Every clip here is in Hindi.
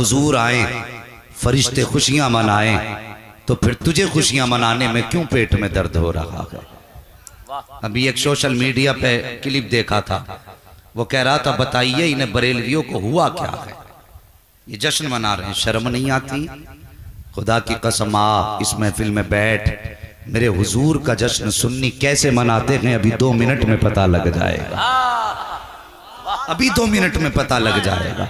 हुजूर आए फरिश्ते खुशियां मनाएं, तो फिर तुझे खुशियां मनाने में क्यों पेट में दर्द हो रहा है? अभी एक सोशल मीडिया पे क्लिप देखा था, वो कह रहा था बताइए इन्हें बरेलवियों को हुआ क्या है, ये जश्न मना रहे हैं, शर्म नहीं आती? खुदा की कसम आ इस महफिल में बैठ, मेरे हुजूर का जश्न सुन्नी कैसे मनाते हैं अभी 2 मिनट में पता लग जाएगा, अभी 2 मिनट में पता लग जाएगा।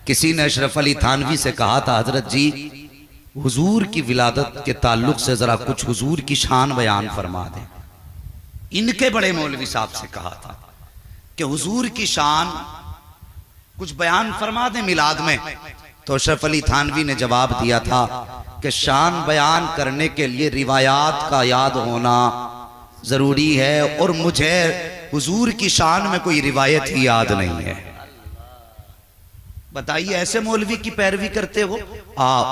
किसी ने अशरफ अली थानवी से कहा था, हजरत जी हुजूर की विलादत के ताल्लुक से जरा कुछ हुजूर की शान बयान फरमा दें। इनके बड़े मौलवी साहब से कहा था कि हुजूर की शान कुछ बयान फरमा दें मिलाद में, तो अशरफ अली थानवी ने जवाब दिया था कि शान बयान करने के लिए रिवायात का याद होना जरूरी है, और मुझे हुजूर की शान में कोई रिवायत ही याद नहीं है। बताइए ऐसे मौलवी की पैरवी करते हो?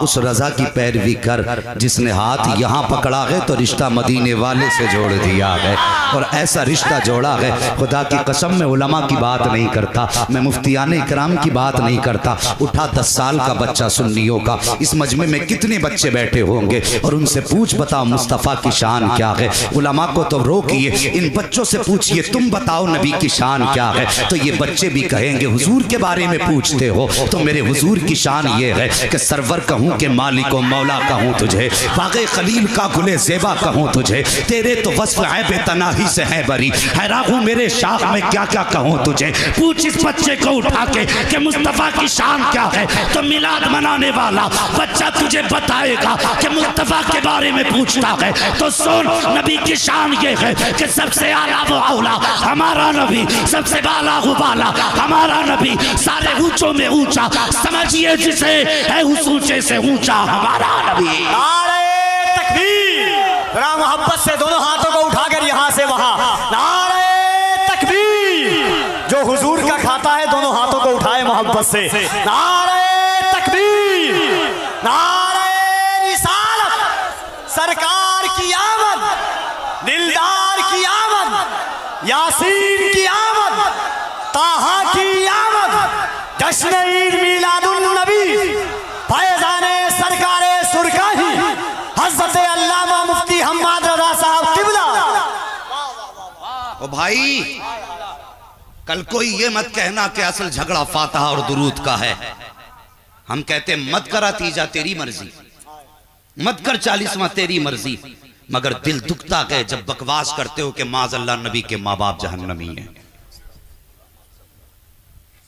उस रजा की पैरवी कर जिसने हाथ यहां पकड़ा है तो रिश्ता मदीने वाले से जोड़ दिया है, और ऐसा रिश्ता जोड़ा है। खुदा की कसम में उलमा की बात नहीं करता, मैं मुफ्तियाने इकराम की बात नहीं करता। उठा 10 साल का बच्चा सुन्नियों का, इस मजमे में कितने बच्चे बैठे होंगे, और उनसे पूछ बताओ मुस्तफ़ा की शान क्या है। उलमा को तो रोकिए, इन बच्चों से पूछिए तुम बताओ नबी की शान क्या है, तो ये बच्चे भी कहेंगे हुजूर के बारे में पूछते हो तो मेरे हुजूर की शान ये है कि सरवर कहूँ कि मालिक व मौला कहूँ तुझे, बाग़े खलील का गुले ज़ेबा कहूँ तुझे, तेरे तो वस्फ़ ऐब तनाही से है बरी, हैरान हूँ मेरे शाख में क्या क्या कहूँ तुझे। पूछ इस बच्चे को उठा के कि मुस्तफ़ा की शान क्या है, तो मिलाद मनाने वाला बच्चा तुझे बताएगा कि मुस्तफ़ा के बारे में पूछता है। तो सुन नबी की शान ये है कि सबसे आला वो औला हमारा नबी, सबसे बाला वो बाला हमारा नबी, सारे ऊंचों में ऊंचा, समझिए जिसे है उस ऊंचे से ऊंचा हमारा नबी। नारे तकबीर, मोहब्बत से दोनों हाथों को उठाकर यहां से वहां, नारे तकबीर, जो हुजूर का खाता है दोनों हाथों को उठाए मोहब्बत से, नारे तकबीर, नारे रिसालत, सरकार की आमद, दिलदार की आमद, यासीन की आमद, ताहा की आमद, जश्न ईद मिलादुन नबी, फैज़ाने सरकारे सुरकाही हज़रत अल्लामा मुफ्ती हम्माद रज़ा साहब क़िबला। ओ भाई, कल कोई ये मत कहना कि असल झगड़ा फातिहा और दुरूद का है। हम कहते मत कर अतीजा तेरी मर्जी, मत कर 40वां तेरी मर्जी, मगर दिल दुखता है जब बकवास करते हो कि माज़अल्लाह नबी के माँ बाप जहन्नमी हैं।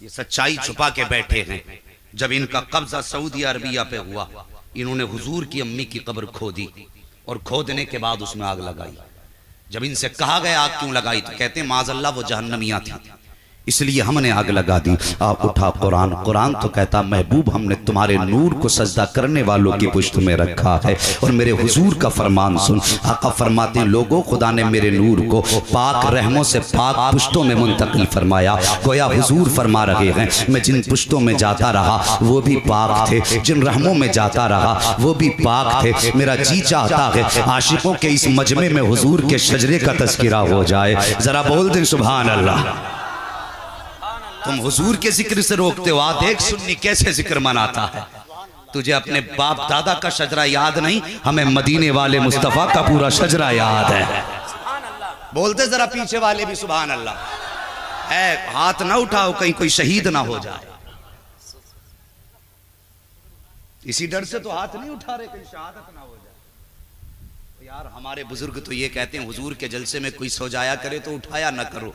ये सच्चाई छुपा के बैठे हैं। जब इनका कब्जा सऊदी अरबिया पे हुआ, इन्होंने हुजूर की अम्मी की कब्र खोदी, और खोदने के बाद उसमें आग लगाई। जब इनसे कहा गया आग क्यों लगाई, तो कहते हैं माज़अल्लाह वो जहन्नमियां थी, इसलिए हमने आग लगा दी। आप उठा कुरान, कुरान तो कहता महबूब हमने तुम्हारे नूर को सजदा करने वालों की पुश्त में रखा है। और मेरे हुजूर का फरमान सुन, आका फरमाते हैं लोगों खुदा ने मेरे नूर को पाक रहमों से पाक पुश्तों में मुंतकिल फरमाया। गोया हुजूर फरमा रहे हैं मैं जिन पुश्तों में जाता रहा वो भी पाक थे, जिन रहमों में जाता रहा वो भी पाक थे। मेरा जी चाहता है आशिकों के इस मजमे में हुजूर के शजरे का तज़किरा हो जाए। जरा बोल दें सुभान अल्लाह। तुम हुजूर के जिक्र से रोकते हो, देख सुन्नी कैसे जिक्र मनाता है। तुझे अपने बाप दादा का शजरा याद नहीं, हमें मदीने वाले मुस्तफ़ा का पूरा शजरा याद है। बोलते जरा पीछे वाले भी सुभान अल्लाह। है हाथ ना उठाओ कहीं कोई शहीद ना हो जाए, इसी डर से तो हाथ नहीं उठा रहे कहीं शहादत ना हो जाए। तो यार हमारे बुजुर्ग तो ये कहते हैं हुजूर के जलसे में कोई सो जाया करे तो उठाया ना करो,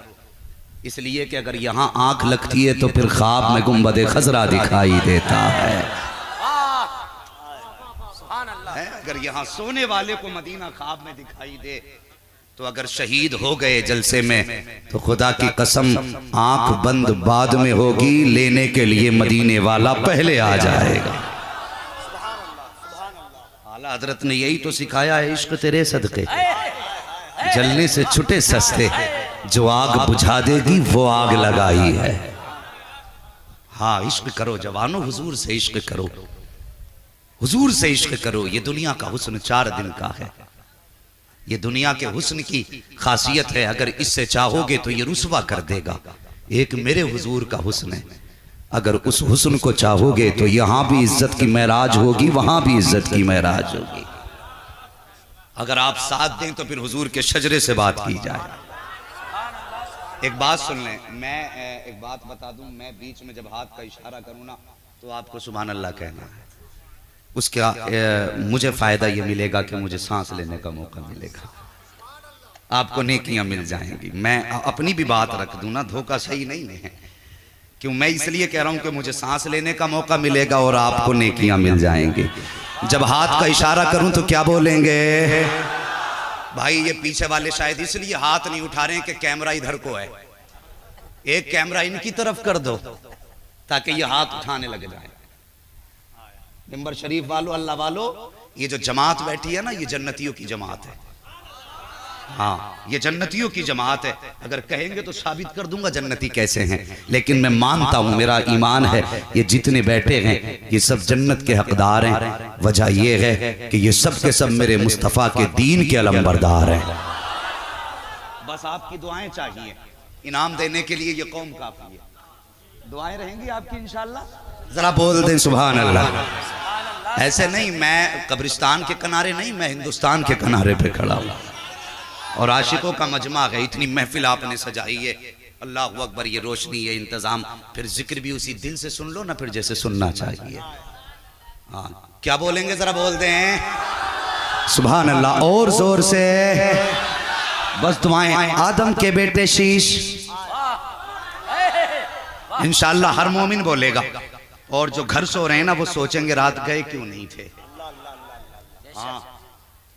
इसलिए कि अगर यहां आंख लगती है तो फिर ख्वाब में गुंबदे खजरा दिखाई देता है। अगर यहां सोने वाले को मदीना ख्वाब में दिखाई दे, तो अगर शहीद हो गए जलसे में तो खुदा की कसम आंख बंद बाद में होगी, लेने के लिए मदीने वाला पहले आ जाएगा। आला हजरत ने यही तो सिखाया है, इश्क तेरे सदके जलने से छुटे सस्ते, जो आग बुझा देगी वो आग लगाई है। हाँ इश्क करो जवानों, हुजूर से इश्क करो, हुजूर से इश्क करो। ये दुनिया का हुस्न 4 दिन का है, ये दुनिया के हुस्न की खासियत है, अगर इससे चाहोगे तो ये रुसवा कर देगा। एक मेरे हुजूर का हुस्न है, अगर उस हुस्न को चाहोगे तो यहाँ भी इज्जत की महराज होगी, वहाँ भी इज्जत की महराज होगी। अगर आप साथ दें तो फिर हुजूर के शजरे से बात की जाए। एक बात सुन लें, मैं एक बात बता दूं, मैं बीच में जब हाथ का इशारा करूं ना तो आपको सुभान अल्लाह कहना है। उसका मुझे फ़ायदा ये मिलेगा कि मुझे सांस लेने का मौका मिलेगा, आपको नेकियां मिल जाएंगी। मैं अपनी भी बात रख दूं ना, धोखा सही नहीं है, क्यों मैं इसलिए कह रहा हूं कि मुझे सांस लेने का मौका मिलेगा और आपको नेकियां मिल जाएंगी। जब हाथ का इशारा करूं तो क्या बोलेंगे? भाई ये पीछे वाले शायद इसलिए हाथ नहीं उठा रहे हैं कि कैमरा इधर को है, एक कैमरा इनकी तरफ कर दो ताकि ये हाथ उठाने लग जाए। मिंबर शरीफ वालों, अल्लाह वालों, ये जो जमात बैठी है ना, ये जन्नतियों की जमात है। हाँ, ये जन्नतियों की जमात है। अगर कहेंगे तो साबित कर दूंगा जन्नती कैसे हैं, लेकिन मैं मानता हूं, मेरा ईमान है, ये जितने बैठे हैं ये सब जन्नत के हकदार हैं। वजह ये है कि ये सब के सब मेरे मुस्तफ़ा के दीन के अलमबरदार हैं। बस आपकी दुआएं चाहिए, इनाम देने के लिए ये कौम काफी है। दुआएं रहेंगी आपकी इंशाअल्लाह। जरा बोल दें सुभान अल्लाह। ऐसे नहीं, मैं कब्रिस्तान के किनारे नहीं, मैं हिंदुस्तान के किनारे पे खड़ा हूँ और आशिकों का मजमा है। इतनी महफिल आपने सजाई है, अल्लाह अकबर, ये रोशनी, ये इंतजाम, फिर जिक्र भी उसी दिल से सुन लो ना, फिर जैसे सुनना चाहिए। हाँ, क्या बोलेंगे जरा बोल दें सुभान अल्लाह और जोर से। बस दुआएं। आदम के बेटे शीश, इंशाअल्लाह हर मोमिन बोलेगा, और जो घर सो रहे हैं ना वो सोचेंगे रात गए क्यों नहीं थे। हाँ,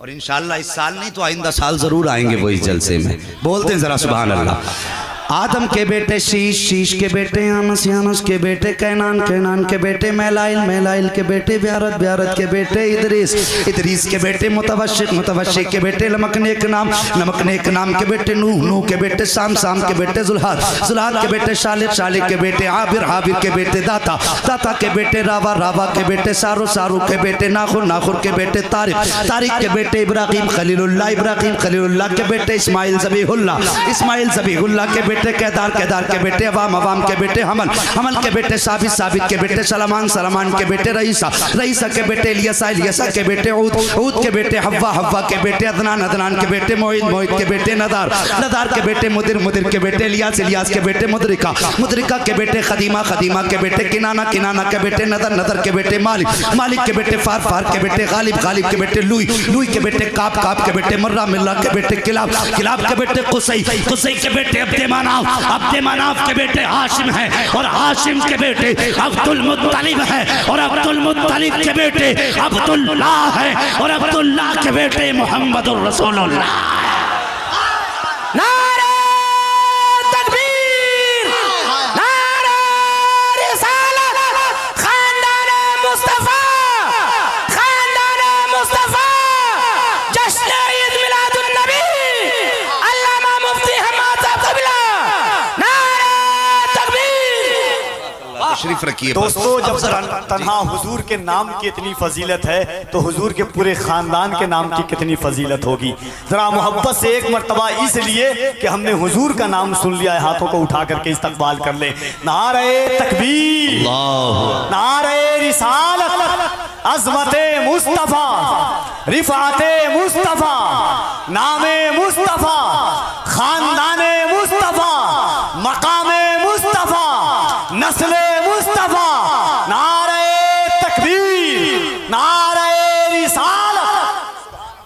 और इंशाअल्लाह इस साल नहीं तो आइंदा साल जरूर आएंगे वो इस जलसे में। बोलते हैं जरा सुभान अल्लाह। आदम के बेटे शीश, शीश के बेटे यानस, यानस के बेटे कैनान, कैनान के बेटे मैलाइल, मैलाइल के बेटे ब्यारत, ब्यारत के बेटे इदरीस, इदरीस के बेटे मुतवश्शिक, मुतवश्शिक के बेटे लमकनेक नाम, लमकनेक नाम के बेटे नूह, नूह के बेटे साम, साम के बेटे जुल्हाद, जुल्हाद के बेटे शालिक, शालिक के बेटे आबिर, आबिर के बेटे दाता, दाता के बेटे रावा, रावा के बेटे सारू, सारू के बेटे नाखुर, नाखुर के बेटे तारिक, तारिक के बेटे इब्राहिम खलीलुल्लाह, इब्राहिम खलीलुल्लाह के बेटे इस्माइल ज़बीहुल्लाह, इस्माइल ज़बीहुल्लाह के बेटे केदार, केदार के बेटे अवाम, अवाम के बेटे हमल, हमल के बेटे साबित, साबित के बेटे सलमान, सलमान के बेटे रईसा, रईसा के बेटे इलियसा, इलियसा के बेटे ऊद, ऊद के बेटे हव्वा, हव्वा के बेटे अदनान, अदनान के बेटे मोहित, मोहित के बेटे नदार, नदार के बेटे मुदिर, मुदिर के बेटे इलियास, इलियास के बेटे मुदरिका, मुदरिका के बेटे खदीमा, खदीमा के बेटे किनाना, किनाना के बेटे नदर, नदर के बेटे मालिक, मालिक के बेटे फार, फार के बेटे गालिब, गालिब के बेटे लुई, लुई के बेटे काब, काब के बेटे मर्रा, मिर्रा के बेटे किलाब, किलाब के बेटे कुसई, कुसई के बेटे अब्दे मनाफ, अब्दे मनाफ के बेटे हाशिम है, और हाशिम के बेटे अब्दुल मुत्तलिब है, और अब्दुल मुत्तलिब के बेटे अब्दुल्लाह है, और अब्दुल्लाह के बेटे मोहम्मदुर रसूलुल्लाह। नारे तकबीर, नारे रिसालत, खानदान मुस्तफा, खानदान मुस्तफा, जश्न ईद मिलादुन नबी, अल्लामा मुफ्ती हम्माद साहब कबिला। तशरीफ रखिए। दोस्तों, जब तन्हा हुजूर के नाम की इतनी फजीलत है तो हुजूर के पूरे खानदान के नाम की कितनी फजीलत होगी। जरा मोहब्बत से एक मर्तबा इसलिए कि हमने हुजूर का नाम सुन लिया है, हाथों को उठा करके इस्तकबाल कर ले। नारे तकबीर, नारे रिसालत, अज़मते मुस्तफ़ा, रिफ़ाते मुस्तफ़ा, नामे मुस्तफ़ा, खानदाने मुस्तफ़ा, मकामे मुस्तफ़ा, नस्ले मुस्तफा। नारे तकबीर, नारे रिसालत।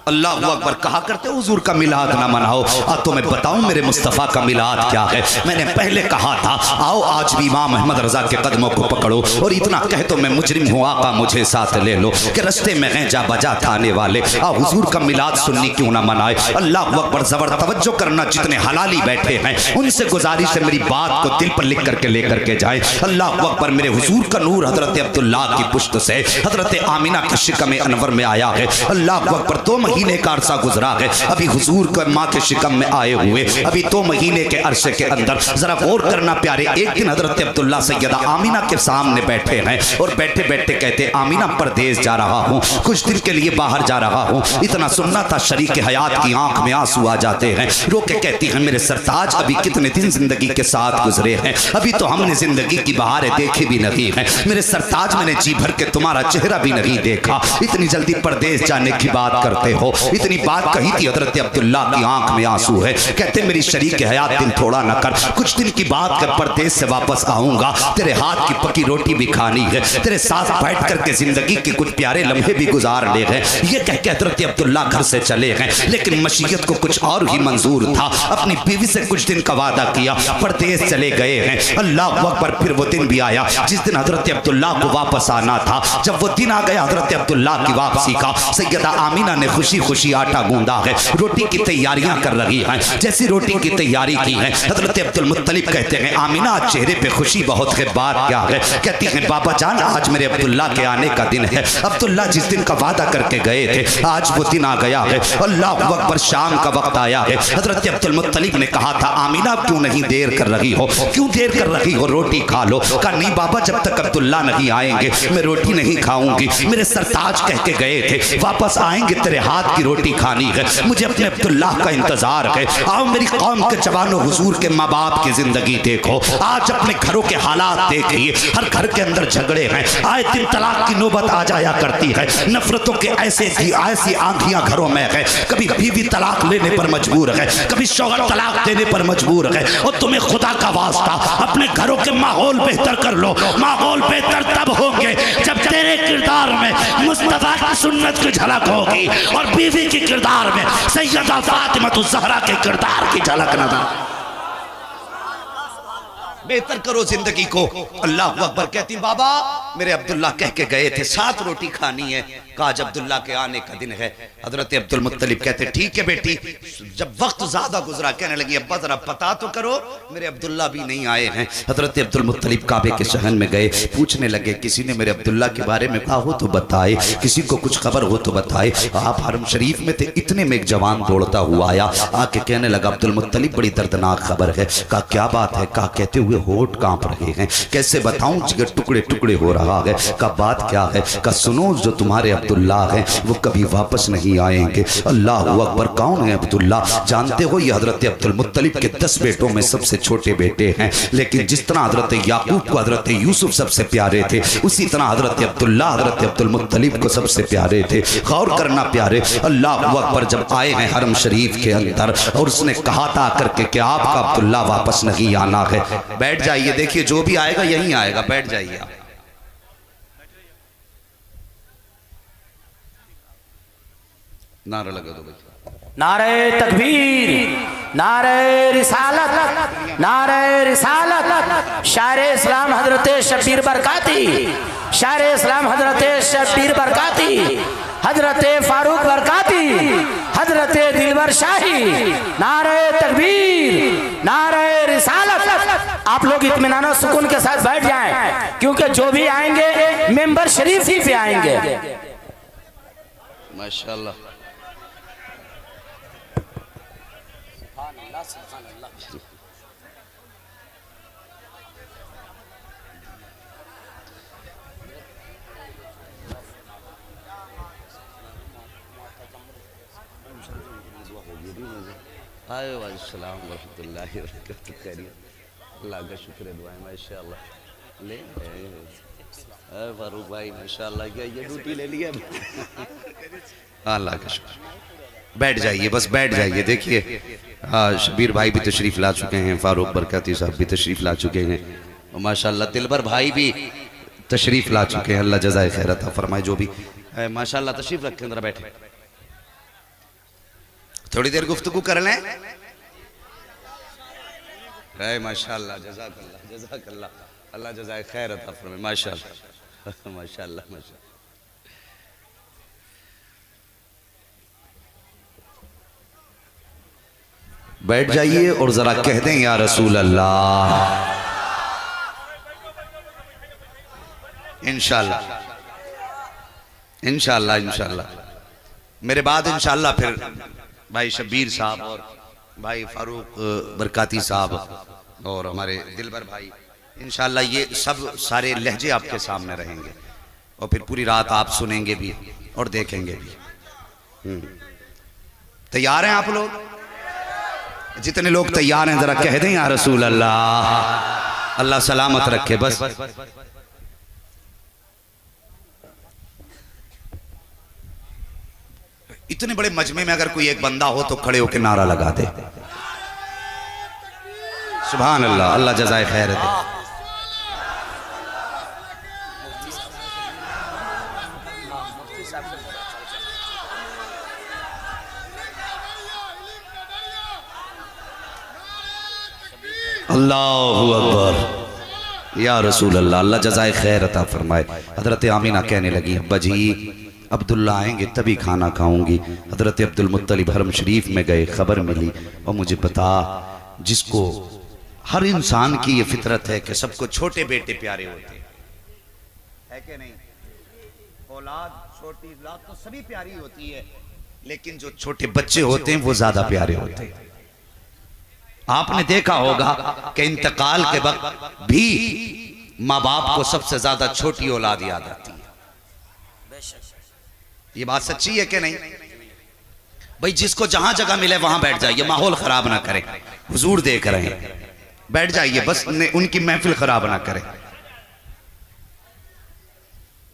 अल्लाह अकबर कहा करते हुजूर का मिलाद ना मनाओ। अब तो मैं बताऊं मेरे मुस्तफ़ा का मिलाद क्या है। मैंने पहले कहा था आओ आज भी इमाम अहमद रजा के कदमों को पकड़ो, और इतना कह तो मैं मुजरिम हूँ आका मुझे साथ ले लो, कि रस्ते में हैं जा बजा थाने वाले, आओ हुजूर का मिलाद सुननी क्यों ना मनाए। अल्लाह अकबर, जबर तवज्जो करना, जितने हलाली बैठे हैं उनसे गुजारिश है मेरी बात को दिल पर लिख करके लेकर के जाए। अल्लाह अकबर, मेरे हुजूर का नूर हजरत अब्दुल्लाह की पुश्त से हजरत आमिना की शिकम अनवर में आया है। अल्लाह अकबर, 2 महीने महीने का अरसा गुजरा है, अभी हुजूर को माँ के शिकम में आए हुए अभी 2 महीने के अरसे के अंदर जरा गौर करना प्यारे। एक दिन हजरत अब्दुल्ला सैयदा आमीना के सामने बैठे हैं और बैठे बैठे कहते आमीना परदेश जा रहा हूँ, कुछ दिन के लिए बाहर जा रहा हूँ। इतना सुनना था शरीक हयात की आंख में आंसू आ जाते हैं, रो के कहती हैं मेरे सरताज अभी कितने दिन जिंदगी के साथ गुजरे हैं, अभी तो हमने जिंदगी की बहारें देखी भी नहीं है। मेरे सरताज मैंने जी भर के तुम्हारा चेहरा भी नहीं देखा, इतनी जल्दी परदेश जाने की बात करते हो। इतनी बात कही थी हजरत अब्दुल्ला की आंख में आंसू है, कहते मेरी शरीक हयात दिन थोड़ा न कर, कुछ दिन की बात कर परदेश से वापस आऊंगा, तेरे हाथ की पकी रोटी भी खानी है, तेरे साथ बैठ करके जिंदगी के कुछ प्यारे लम्हे भी गुजार ले गए। ये कह के हजरत अब्दुल्ला घर से चले गए, लेकिन मशीयत को कुछ और ही मंजूर था। अपनी बीवी से कुछ दिन का वादा किया, परदेश चले गए हैं। अल्लाह अकबर, फिर वो दिन भी आया जिस दिन हजरत अब्दुल्ला को वापस आना था। जब वो दिन आ गया हजरत अब्दुल्ला की वापसी का, सैयदा आमीना ने खुशी खुशी आटा गूंदा है, रोटी की तैयारियां कर रही हैं। जैसी रोटी की तैयारी की है, हजरत अब्दुल मुत्तलिब कहते हैं आमीना आज चेहरे पे खुशी बहुत है, बात क्या है? कहती है बाबा जान आज मेरे अब्दुल्ला के आने का दिन है, अब्दुल्ला जिस दिन का वादा करके गए थे आज वो दिन आ गया है। अल्लाह अकबर, शाम का वक्त आया है। हजरत अब्दुल मुत्तलिब ने कहा था आमीना क्यों नहीं देर कर रही हो, क्यों देर कर रही हो, रोटी खा लो। कहा नहीं बाबा जब तक अब्दुल्ला नहीं आएंगे मैं रोटी नहीं खाऊंगी, मेरे सरताज कह के गए थे वापस आएंगे तेरे हाथ की रोटी खानी है, मुझे अपने अब्दुल्ला का इंतजार है। आओ मेरी कौम के जवानों, हुजूर के माँ बाप की जिंदगी देखो, आज अपने घरों के हालात देखिए, हर घर के अंदर झगड़े हैं, आए दिन तलाक की नौबत आ जाया करती है, नफरतों के ऐसी आंधियां घरों में है, कभी बीवी तलाक लेने पर मजबूर है, कभी शौहर तलाक देने पर मजबूर है। और तुम्हें खुदा का वास्ता अपने घरों के माहौल बेहतर कर लो, माहौल बेहतर तब होंगे जब तेरे किरदार में मुस्तफा की सुन्नत की झलक होगी और बीवी के किरदार में सैयदा फातिमा ज़हरा के किरदार की झलक नजर। बेहतर करो जिंदगी को। अल्लाह अकबर, कहती बाबा मेरे अब्दुल्ला कह के गए थे 7 रोटी खानी है, आज अब्दुल्ला के आने का दिन है। हजरत अब्दुल मुत्तलिब कहते ठीक है बेटी। जब वक्त ज्यादा गुजरा कहने लगी अब्बा जरा पता तो करो मेरे अब्दुल्ला भी नहीं आए हैं। हजरत अब्दुल मुत्तलिब काबे के शहन में गए, पूछने लगे किसी ने मेरे अब्दुल्ला के बारे में कहा हो तो बताए, किसी को कुछ खबर हो तो बताए। आप हरम शरीफ में थे, इतने में एक जवान दौड़ता हुआ आया, आके कहने लगा अब्दुल मुत्तलिब बड़ी दर्दनाक खबर है। कहा क्या बात है? कहा कहते हुए होठ कांप रहे हैं, कैसे बताऊं जिगर टुकड़े टुकड़े हो रहा है। कहा बात क्या है? कहा सुनो जो तुम्हारे अब्दुल्ला हैं वो कभी वापस नहीं आएंगे। अल्लाह अकबर, कौन है अब्दुल्ला? जानते हो ये हजरत अब्दुल मुत्तलिब के 10 बेटों में सबसे छोटे बेटे हैं, लेकिन जिस तरह हजरत याकूब को हजरत यूसुफ सबसे प्यारे थे उसी तरह हजरत अब्दुल्ला हजरत अब्दुल मुत्तलिब को सबसे प्यारे थे। गौर करना प्यारे, अल्लाह अकबर जब आए हैं हरम शरीफ के अंदर और उसने कहा था करके कि आपका अब्दुल्ला वापस नहीं आना है, बैठ जाइए, देखिए जो भी आएगा यहीं आएगा, बैठ जाइए आप। नारा लगा दो भाई, नारे तकबीर, नारे रिसालत, नारे रिसालत। शायर इस्लाम हजरत शब्बीर बरकाती, शायर इस्लाम हजरत शब्बीर बरकाती, हजरत फारूक बरकाती, हजरत दिलबर शाही। नारे तकबीर, नारे रिसालत। आप लोग इत्मीनान सुकून के साथ बैठ जाएं, क्योंकि जो भी आएंगे मेंबर शरीफ ही पे आएंगे। माशाल्लाह। अस्सलाम वरहमतुल्लाहि वबरकातुहू। अल्लाह का शुक्र है, दुआएं माशाल्लाह। ले फारूक भाई माशाल्लाह, क्या ये ड्यूटी ले लिया? अल्लाह का शुक्र। बैठ जाइए, बस बैठ जाइए। देखिए शबीर भाई भी तशरीफ़ ला चुके हैं, फारूक बरकाती साहब भी तशरीफ़ ला चुके हैं और माशाल्लाह दिलबर भाई भी तशरीफ़ ला चुके हैं। अल्लाह जज़ाए खैर अता फरमाए। जो भी माशाल्लाह तशरीफ़ रखें, जरा बैठे, थोड़ी देर गुफ्तगू कर लें। माशाल्लाह, जज़ाकल्लाह, जज़ाकल्लाह, अल्लाह जज़ाए खैर अता फरमाए। माशाल्लाह माशाल्लाह माशाल्लाह। बैठ जाइए और जरा कह दें या रसूल अल्लाह। इंशाल्लाह इंशाल्लाह इंशाल्लाह मेरे बाद इंशाअल्लाह फिर भाई शब्बीर साहब और भाई फारूक बरकाती साहब और हमारे दिलबर भाई, इंशाअल्लाह ये सब सारे लहजे आपके सामने रहेंगे और फिर पूरी रात आप सुनेंगे भी और देखेंगे भी। तैयार हैं आप लोग? जितने लोग तैयार हैं जरा कह दें या रसूल अल्लाह, अल्लाह सलामत रखे। बस इतने बड़े मजमे में अगर कोई एक बंदा हो तो खड़े होकर नारा लगा दे सुभान अल्लाह, अल्लाह जज़ाए खैर दे। अल्लाहु अकबर या रसूल अल्लाह, अल्लाह जज़ाए खैर अता फरमाए। हजरत आमीना कहने लगी, अब्बा जी अब्दुल्ला आएंगे तभी खाना खाऊंगी। हजरत अब्दुल मुत्तलिब हरम शरीफ में गए, खबर मिली और मुझे बता, जिसको हर इंसान की ये फितरत है कि सबको छोटे बेटे प्यारे होते हैं, है कि नहीं? औलाद, छोटी औलाद तो सभी प्यारी होती है, लेकिन जो छोटे बच्चे होते हैं वो ज्यादा प्यारे होते हैं। आपने देखा होगा कि इंतकाल के वक्त भी माँ बाप को सबसे ज्यादा छोटी औलाद याद आती है। ये बात सच्ची है कि नहीं भाई? जिसको जहां जगह मिले वहां बैठ जाइए, माहौल खराब ना करें। हुजूर देख रहे हैं, बैठ जाइए, बस उनकी महफिल खराब ना करें।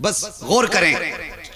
बस गौर करें,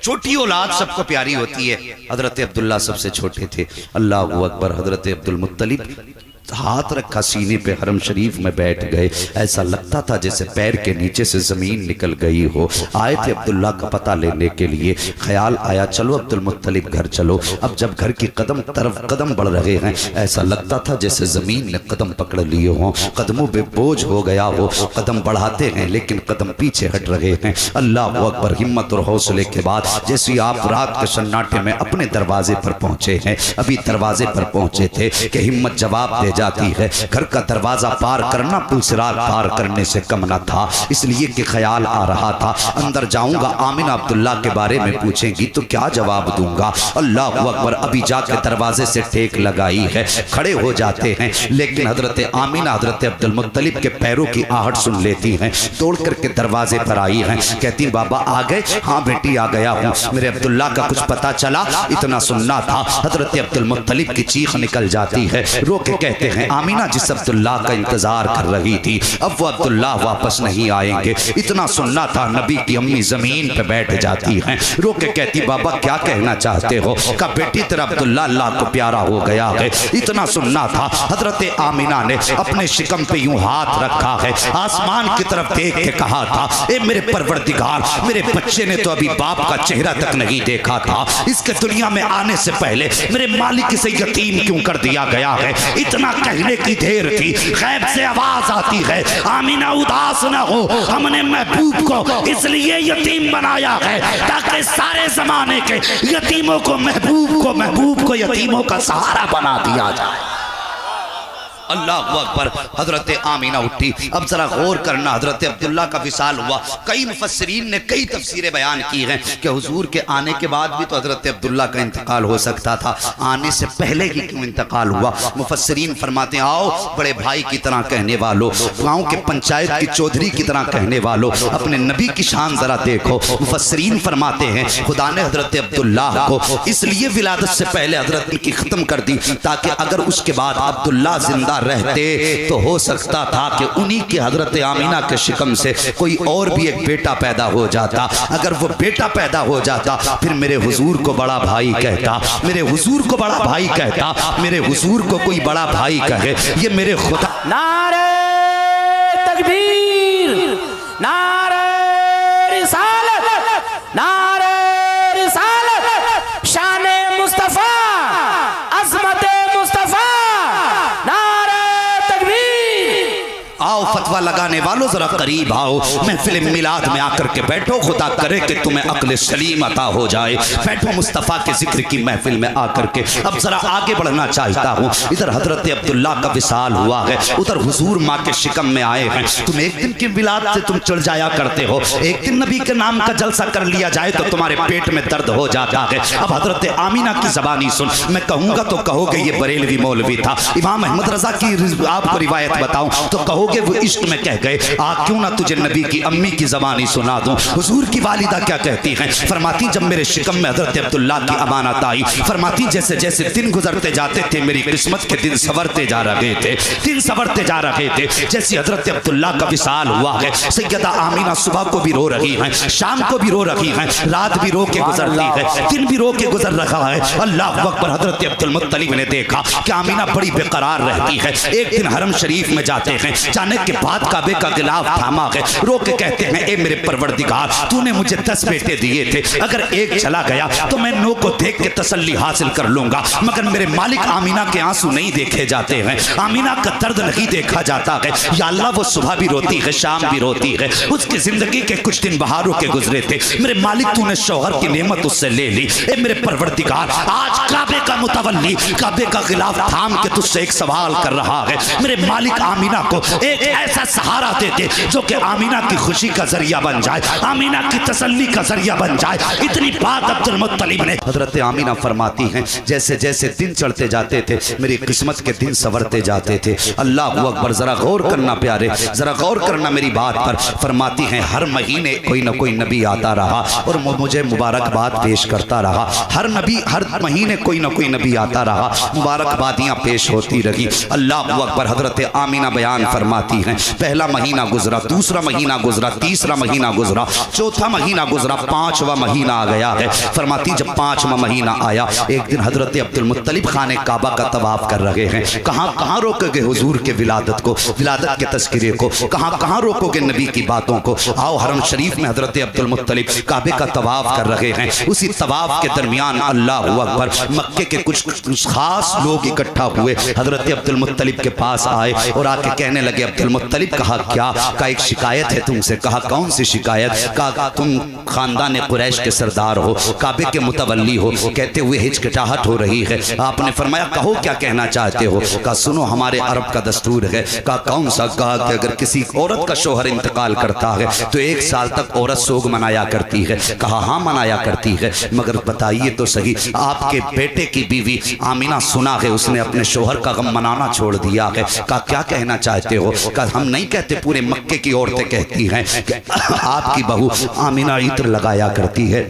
छोटी औलाद सबको प्यारी होती है। हजरत अब्दुल्ला सबसे छोटे थे। अल्लाहु अकबर। हजरत अब्दुल मुत्तलिब हाथ रखा सीने पे, हरम शरीफ में बैठ गए। ऐसा लगता था जैसे पैर के नीचे से जमीन निकल गई हो। आए थे अब्दुल्ला का पता लेने के लिए। ख्याल आया चलो अब्दुल मुत्तलिब घर चलो। अब जब घर की कदम तरफ कदम बढ़ रहे हैं, ऐसा लगता था जैसे जमीन ने कदम पकड़ लिए हों, कदमों पे बोझ हो गया हो। कदम बढ़ाते हैं लेकिन कदम पीछे हट रहे हैं। अल्लाह अकबर। हिम्मत और हौसले के बाद जैसे आप रात के सन्नाटे में अपने दरवाजे पर पहुंचे हैं, अभी दरवाजे पर पहुंचे थे कि हिम्मत जवाब दे जाती है। घर का दरवाजा पार करना पुलसिरात पार करने से कम न था, इसलिए कि ख्याल आ रहा था अंदर जाऊंगा, आमिना अब्दुल्ला के बारे में पूछेंगी तो क्या जवाब दूंगा। अल्लाह अकबर। अभी जाके दरवाजे से टेक लगाई है, खड़े हो जाते हैं, लेकिन हजरत आमिना हजरत अब्दुल मुत्तलिब के पैरों की आहट सुन लेती हैं। दौड़ करके दरवाजे पर आई हैं, कहती बाबा आ गए? हाँ बेटी आ गया हूँ। मेरे अब्दुल्ला का कुछ पता चला? इतना सुनना था। हजरत अब्दुल मुत्तलिब की चीख निकल जाती है। रो के कहते हैं आमीना जिस अब्दुल्ला का इंतजार कर रही थी, अब वो अब्दुल्ला वापस नहीं आएंगे। इतना सुनना था। नबी की अम्मी जमीन पे बैठ जाती हैं, रो के कहती बाबा क्या कहना चाहते हो? का बेटी तेरा अब्दुल्ला अल्लाह को प्यारा हो गया है। इतना सुनना था। हजरत आमीना ने अपने शिकम पे यूं हाथ रखा है, आसमान की तरफ देख के कहा था, ए मेरे परवरदिगार, मेरे बच्चे ने तो अभी बाप का चेहरा तक नहीं देखा था। इसके दुनिया में आने से पहले मेरे मालिक से यतीम क्यों कर दिया गया है? इतना कहने की देर थी, गैब से आवाज आती है, आमीना उदास न हो, हमने महबूब को इसलिए यतीम बनाया है ताकि सारे जमाने के यतीमों को महबूब को यतीमों का सहारा बना दिया जाए। अल्लाह अकबर। हजरत आमीना उठी। अब जरा गौर करना, हजरत अब्दुल्ला का विसाल हुआ। कई मुफस्सिरीन ने कई तफसीरें बयान की हैं कि हुजूर के आने के बाद भी तो हजरत अब्दुल्ला का इंतकाल हो सकता था, आने से पहले ही क्यों इंतकाल हुआ? मुफस्सिरीन फरमाते हैं आओ बड़े भाई की तरह कहने वालों, गाँव के पंचायत की चौधरी की तरह कहने वालों, अपने नबी की शान जरा देखो। मुफस्सिरीन फरमाते हैं खुदा ने हजरत अब्दुल्ला को इसलिए विलादत से पहले हजरत की खत्म कर दी ताकि अगर उसके बाद अब्दुल्ला जिंदा रहते तो हो सकता था कि उन्हीं के हजरत आमीना के शिकम से कोई और भी एक बेटा पैदा हो जाता। अगर वो बेटा पैदा हो जाता फिर मेरे हुजूर को बड़ा भाई कहता, मेरे हुजूर को बड़ा भाई कहता, मेरे हुजूर को कोई बड़ा भाई कहे, ये मेरे खुदा। नारे तकबीर, नारे रिसालत, नारे रिसालत, शाने मुस्तफा, अज़मत मुस्तफा, नारे तकबीर। आओ फतवा लगाने वालों जरा करीब आओ, महफिल मिलाद में आकर के बैठो, खुदा करे कि तुम्हें अक्ल सलीम अता हो जाए। बैठो मुस्तफ़ा के जिक्र की महफिल में आकर के। अब जरा आगे बढ़ना चाहता हूँ। इधर हजरत अब्दुल्ला का विसाल हुआ है, उधर हुजूर माँ के शिकम में आए हैं। तुम एक दिन की विलाद से तुम चढ़ जाया करते हो, एक दिन नबी के नाम का जलसा कर लिया जाए तो तुम्हारे पेट में दर्द हो जाता है। अब हजरत आमीना की ज़बानी सुन, मैं कहूँगा तो कहोगे ये बरेलवी मौलवी था। इमाम अहमद रजा की आपको रिवायत बताऊं तो कहोगे वो इश्क में कह गए। क्यों ना तुझे नबी की अम्मी की ज़बानी सुना दूं। हुजूर की वालिदा क्या कहती हैं, फरमाती जब मेरे शिकम में हजरत अब्दुल्ला की अमानत आई, फरमाती जैसे जैसे दिन गुजरते जाते थे मेरी किस्मत के दिन संवरते जा रहे थे, दिन संवरते जा रहे थे। जैसे हजरत अब्दुल्ला का विसाल हुआ है, सैयदा आमीना सुबह को भी रो रही हैं, शाम को भी रो रही हैं, रात भी रो के गुजरती है, दिन भी रो के गुजर रहा है। अल्लाह अकबर। हजरत अब्दुल मुत्तलिब ने देखा कि आमीना बड़ी बेकरार रहती है। एक दिन हरम शरीफ में जाते हैं, जाने के बाद काबे का गिलाफ थामा है, रो के कहते हैं ए मेरे परवरदिगार, तूने मुझे 10 बेटे दिए थे, अगर एक चला गया तो मैं 9 को देख के तसल्ली हासिल कर लूंगा, मगर मेरे मालिक आमीना के आंसू नहीं देखे जाते हैं, आमीना का दर्द नहीं देखा जाता है। या अल्लाह वो सुबह भी रोती है, शाम भी रोती है, उसकी जिंदगी के कुछ दिन बहारों के गुजरे थे, मेरे मालिक तूने शौहर की नेमत उससे ले ली। ए मेरे परवरदिगार, आज काबे का मुतवल्ली काबे का गिलाफ थाम के तुझसे एक सवाल कर रहा है, मेरे मालिक आमीना को एक ऐसा सहारा दे दे जो कि आमीना की खुशी का जरिया बन जाए, आमीना की तसल्ली का जरिया बन जाए। इतनी बात अब्दुल मुत्तलिब ने। हजरत आमीना फरमाती हैं जैसे जैसे दिन चढ़ते जाते थे मेरी किस्मत के दिन संवरते जाते थे। अल्लाह अकबर। जरा गौर करना प्यारे, जरा गौर करना मेरी बात पर। फरमाती हैं हर महीने कोई ना कोई नबी आता रहा और मुझे मुबारकबाद पेश करता रहा, हर नबी हर महीने कोई ना कोई नबी आता रहा, मुबारकबादियाँ पेश होती रही। अल्लाह अकबर। हजरत आमीना बयान फरमाती हैं पहला महीना गुजरा, दूसरा महीना गुजरा, तीसरा महीना गुजरा, चौथा महीना गुजरा, 5वां महीना आ गया है। फरमाती जब 5वां महीना आया, एक दिन हजरत अब्दुल मुत्तलिब खाने काबा का तवाफ कर रहे हैं। कहाँ कहाँ रोकोगे हुजूर के विलादत को, विलादत के तस्करे को, कहाँ कहाँ रोकोगे नबी की बातों को। आओ हरम शरीफ में हजरत अब्दुल मुत्तलिब काबे का तवाफ कर रहे हैं। उसी तवाफ के दरमियान अल्लाह अकबर मक्के के कुछ खास लोग इकट्ठा हुए, हजरत अब्दुल मुत्तलिब के पास आए और आके कहने लगे अब्दुल मुत्तलिब कहा क्या, का एक शिकायत है तुमसे। कहा कौन सी शिकायत। कहा तुम खानदान कुरैश के सरदार हो, काबे के मुतवल्ली हो। कहते हुए हिचकिचाहट हो रही है। आपने फरमाया कहो क्या कहना चाहते हो। कहा सुनो हमारे अरब का दस्तूर है। कहा कौन सा। कहा कि अगर किसी औरत का शोहर इंतकाल करता है तो 1 साल तक औरत सोग मनाया करती है। कहा हाँ मनाया करती है, मगर बताइए तो सही आपके बेटे की बीवी आमीना सुना है उसने अपने शोहर का गम मनाना छोड़ दिया है। कहा क्या कहना चाहते हो। कहा हम नहीं कहते, पूरे मक्के की औरतें कहती हैं कि आपकी बहू आमीना इत्र लगाया करती है,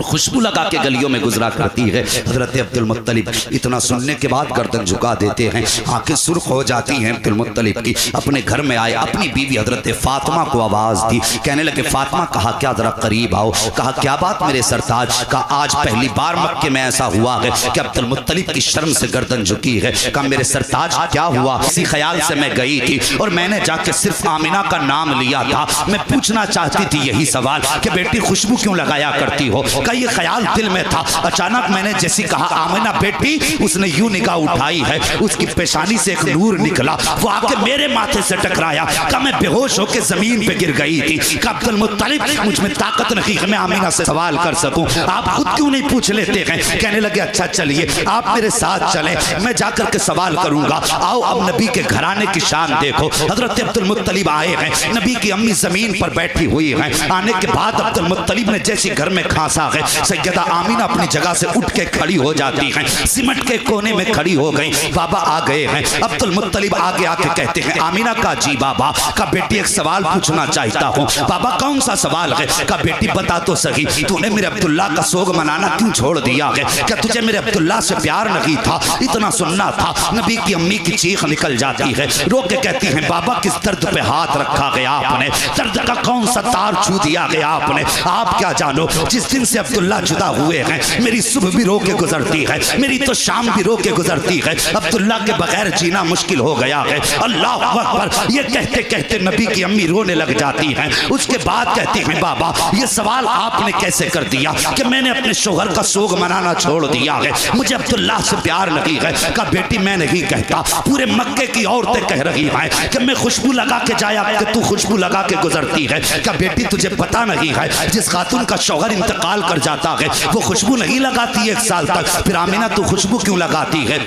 खुशबू लगा के गलियों में गुजरा करती है। हजरत अब्दुल मुत्तलिब इतना सुनने के बाद गर्दन झुका देते हैं, आंखें सुर्ख हो जाती हैं अब्दुल मुत्तलिब की। अपने घर में आए, अपनी बीवी हजरत फातिमा को आवाज दी, कहने लगे फातिमा कहा क्या जरा करीब आओ। कहा क्या बात मेरे सरताज। कहा आज पहली बार मक्के में ऐसा हुआ है कि अब्दुल मुत्तलिब की शर्म से गर्दन झुकी है। कहा मेरे सरताज क्या हुआ। इसी ख्याल से मैं गई थी और मैंने जाके सिर्फ आमीना का नाम लिया था, मैं पूछना चाहती थी यही सवाल कि बेटी खुशबू क्यों लगाया करती हो। का ये ख्याल दिल में था, अचानक मैंने जैसी कहा आमीना बेटी, उसने यूं निगाह उठाई है, उसकी पेशानी से एक नूर निकला, वो आके मेरे माथे से टकराया। का मैं बेहोश होकर जमीन पे गिर गई थी। का अब्दुल मुत्तलिब मुझ में ताकत नहीं कि मैं आमीना से सवाल कर सकूं, आप खुद क्यों नहीं पूछ लेते हैं। कहने लगे अच्छा चलिए आप मेरे साथ चले, मैं जाकर के सवाल करूंगा। आओ अब नबी के घराने की शान देखो। हजरत अब्दुल मुत्तलिब आए हैं, नबी की अम्मी जमीन पर बैठी हुई हैं। आने के बाद अब्दुल मुत्तलिब ने जैसी घर में खांसा है, सैयदा आमीना अपनी जगह से उठ के खड़ी हो जाती हैं, सिमट के कोने में खड़ी हो गई। बाबा आ गए हैं। अब्दुल मुत्तलिब आगे आके कहते हैं आमीना का जी बाबा। का बेटी एक सवाल पूछना चाहता हूँ। बाबा कौन सा सवाल है। का बेटी बता तो सही, तूने मेरे अब्दुल्ला का सोग मनाना क्यों छोड़ दिया है। क्या तुझे मेरे अब्दुल्ला से प्यार नहीं था, इतना सुनना था। नबी की अम्मी की चीख निकल जाती है, रो के कहती है बाबा किस दर्द पे हाथ रखा गया आपने, दर्द का कौन सा तार छू दिया गया आपने। आप क्या जानो, जिस दिन से अब्दुल्ला जुदा हुए हैं मेरी सुबह भी रो के गुजरती है, मेरी तो शाम भी रो के गुजरती है। अब्दुल्ला के बगैर जीना मुश्किल हो गया है। अल्लाह अकबर। ये कहते कहते नबी की अम्मी रोने लग जाती हैं। उसके बाद कहती हैं बाबा ये सवाल आपने कैसे कर दिया कि मैंने अपने शोहर का सोग मनाना छोड़ दिया है, मुझे अब्दुल्ला से प्यार नहीं है। का बेटी मैं नहीं कहता, पूरे मक्के की औरतें कह रही हैं कि मैं खुशबू लगा के जाया कि तू खुशबू लगा के गुजरती है। क्या बेटी तुझे पता नहीं है जिस खातून का शौहर इंतकाल कर जाता है वो खुशबू नहीं लगाती 1 साल तक, फिर आमिना तू खुशबू क्यों लगाती है?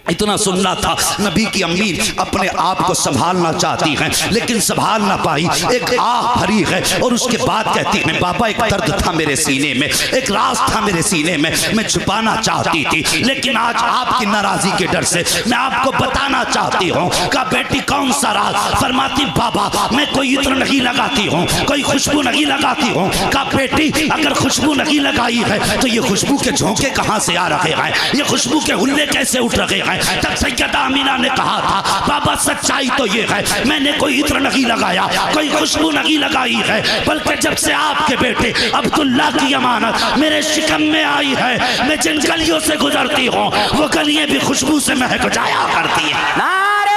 इतना सुनना था। नबी की अम्मी अपने आप को संभालना चाहती हैं लेकिन संभाल ना पाई, एक आह भरी है और उसके बाद कहती है बाबा एक दर्द था मेरे सीने में, एक राज था मेरे सीने में, मैं छुपाना चाहती थी लेकिन आज आपकी नाराजगी के डर से मैं आपको बताना चाहती हूँ। का बेटी कौन सा राज? फरमाती बाबा मैं कोई इत्र नहीं लगाती हूँ, कोई खुशबू नहीं लगाती हूँ। का बेटी अगर खुशबू नहीं लगाई है तो ये खुशबू के झोंके कहाँ से आ रहे हैं, ये खुशबू के हुल्ले कैसे उठ रहे हैं? तब सैयदा आमिना ने कहा था बाबा सच्चाई तो ये है मैंने कोई इत्र नहीं लगाया, कोई खुशबू नहीं लगाई है, बल्कि जब से आपके बेटे अब्दुल्ला की अमानत मेरे शिकम में आई है मैं जिन गलियों से गुजरती हूँ वो गलियां भी खुशबू से महक जाया करती है। नारे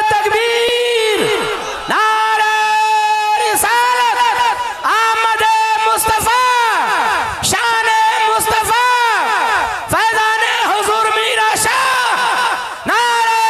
तकबीर, नारे रिसालत, आमद मुस्तफा, शान मुस्तफा, फैजान हुजूर मीरा शाह, नारे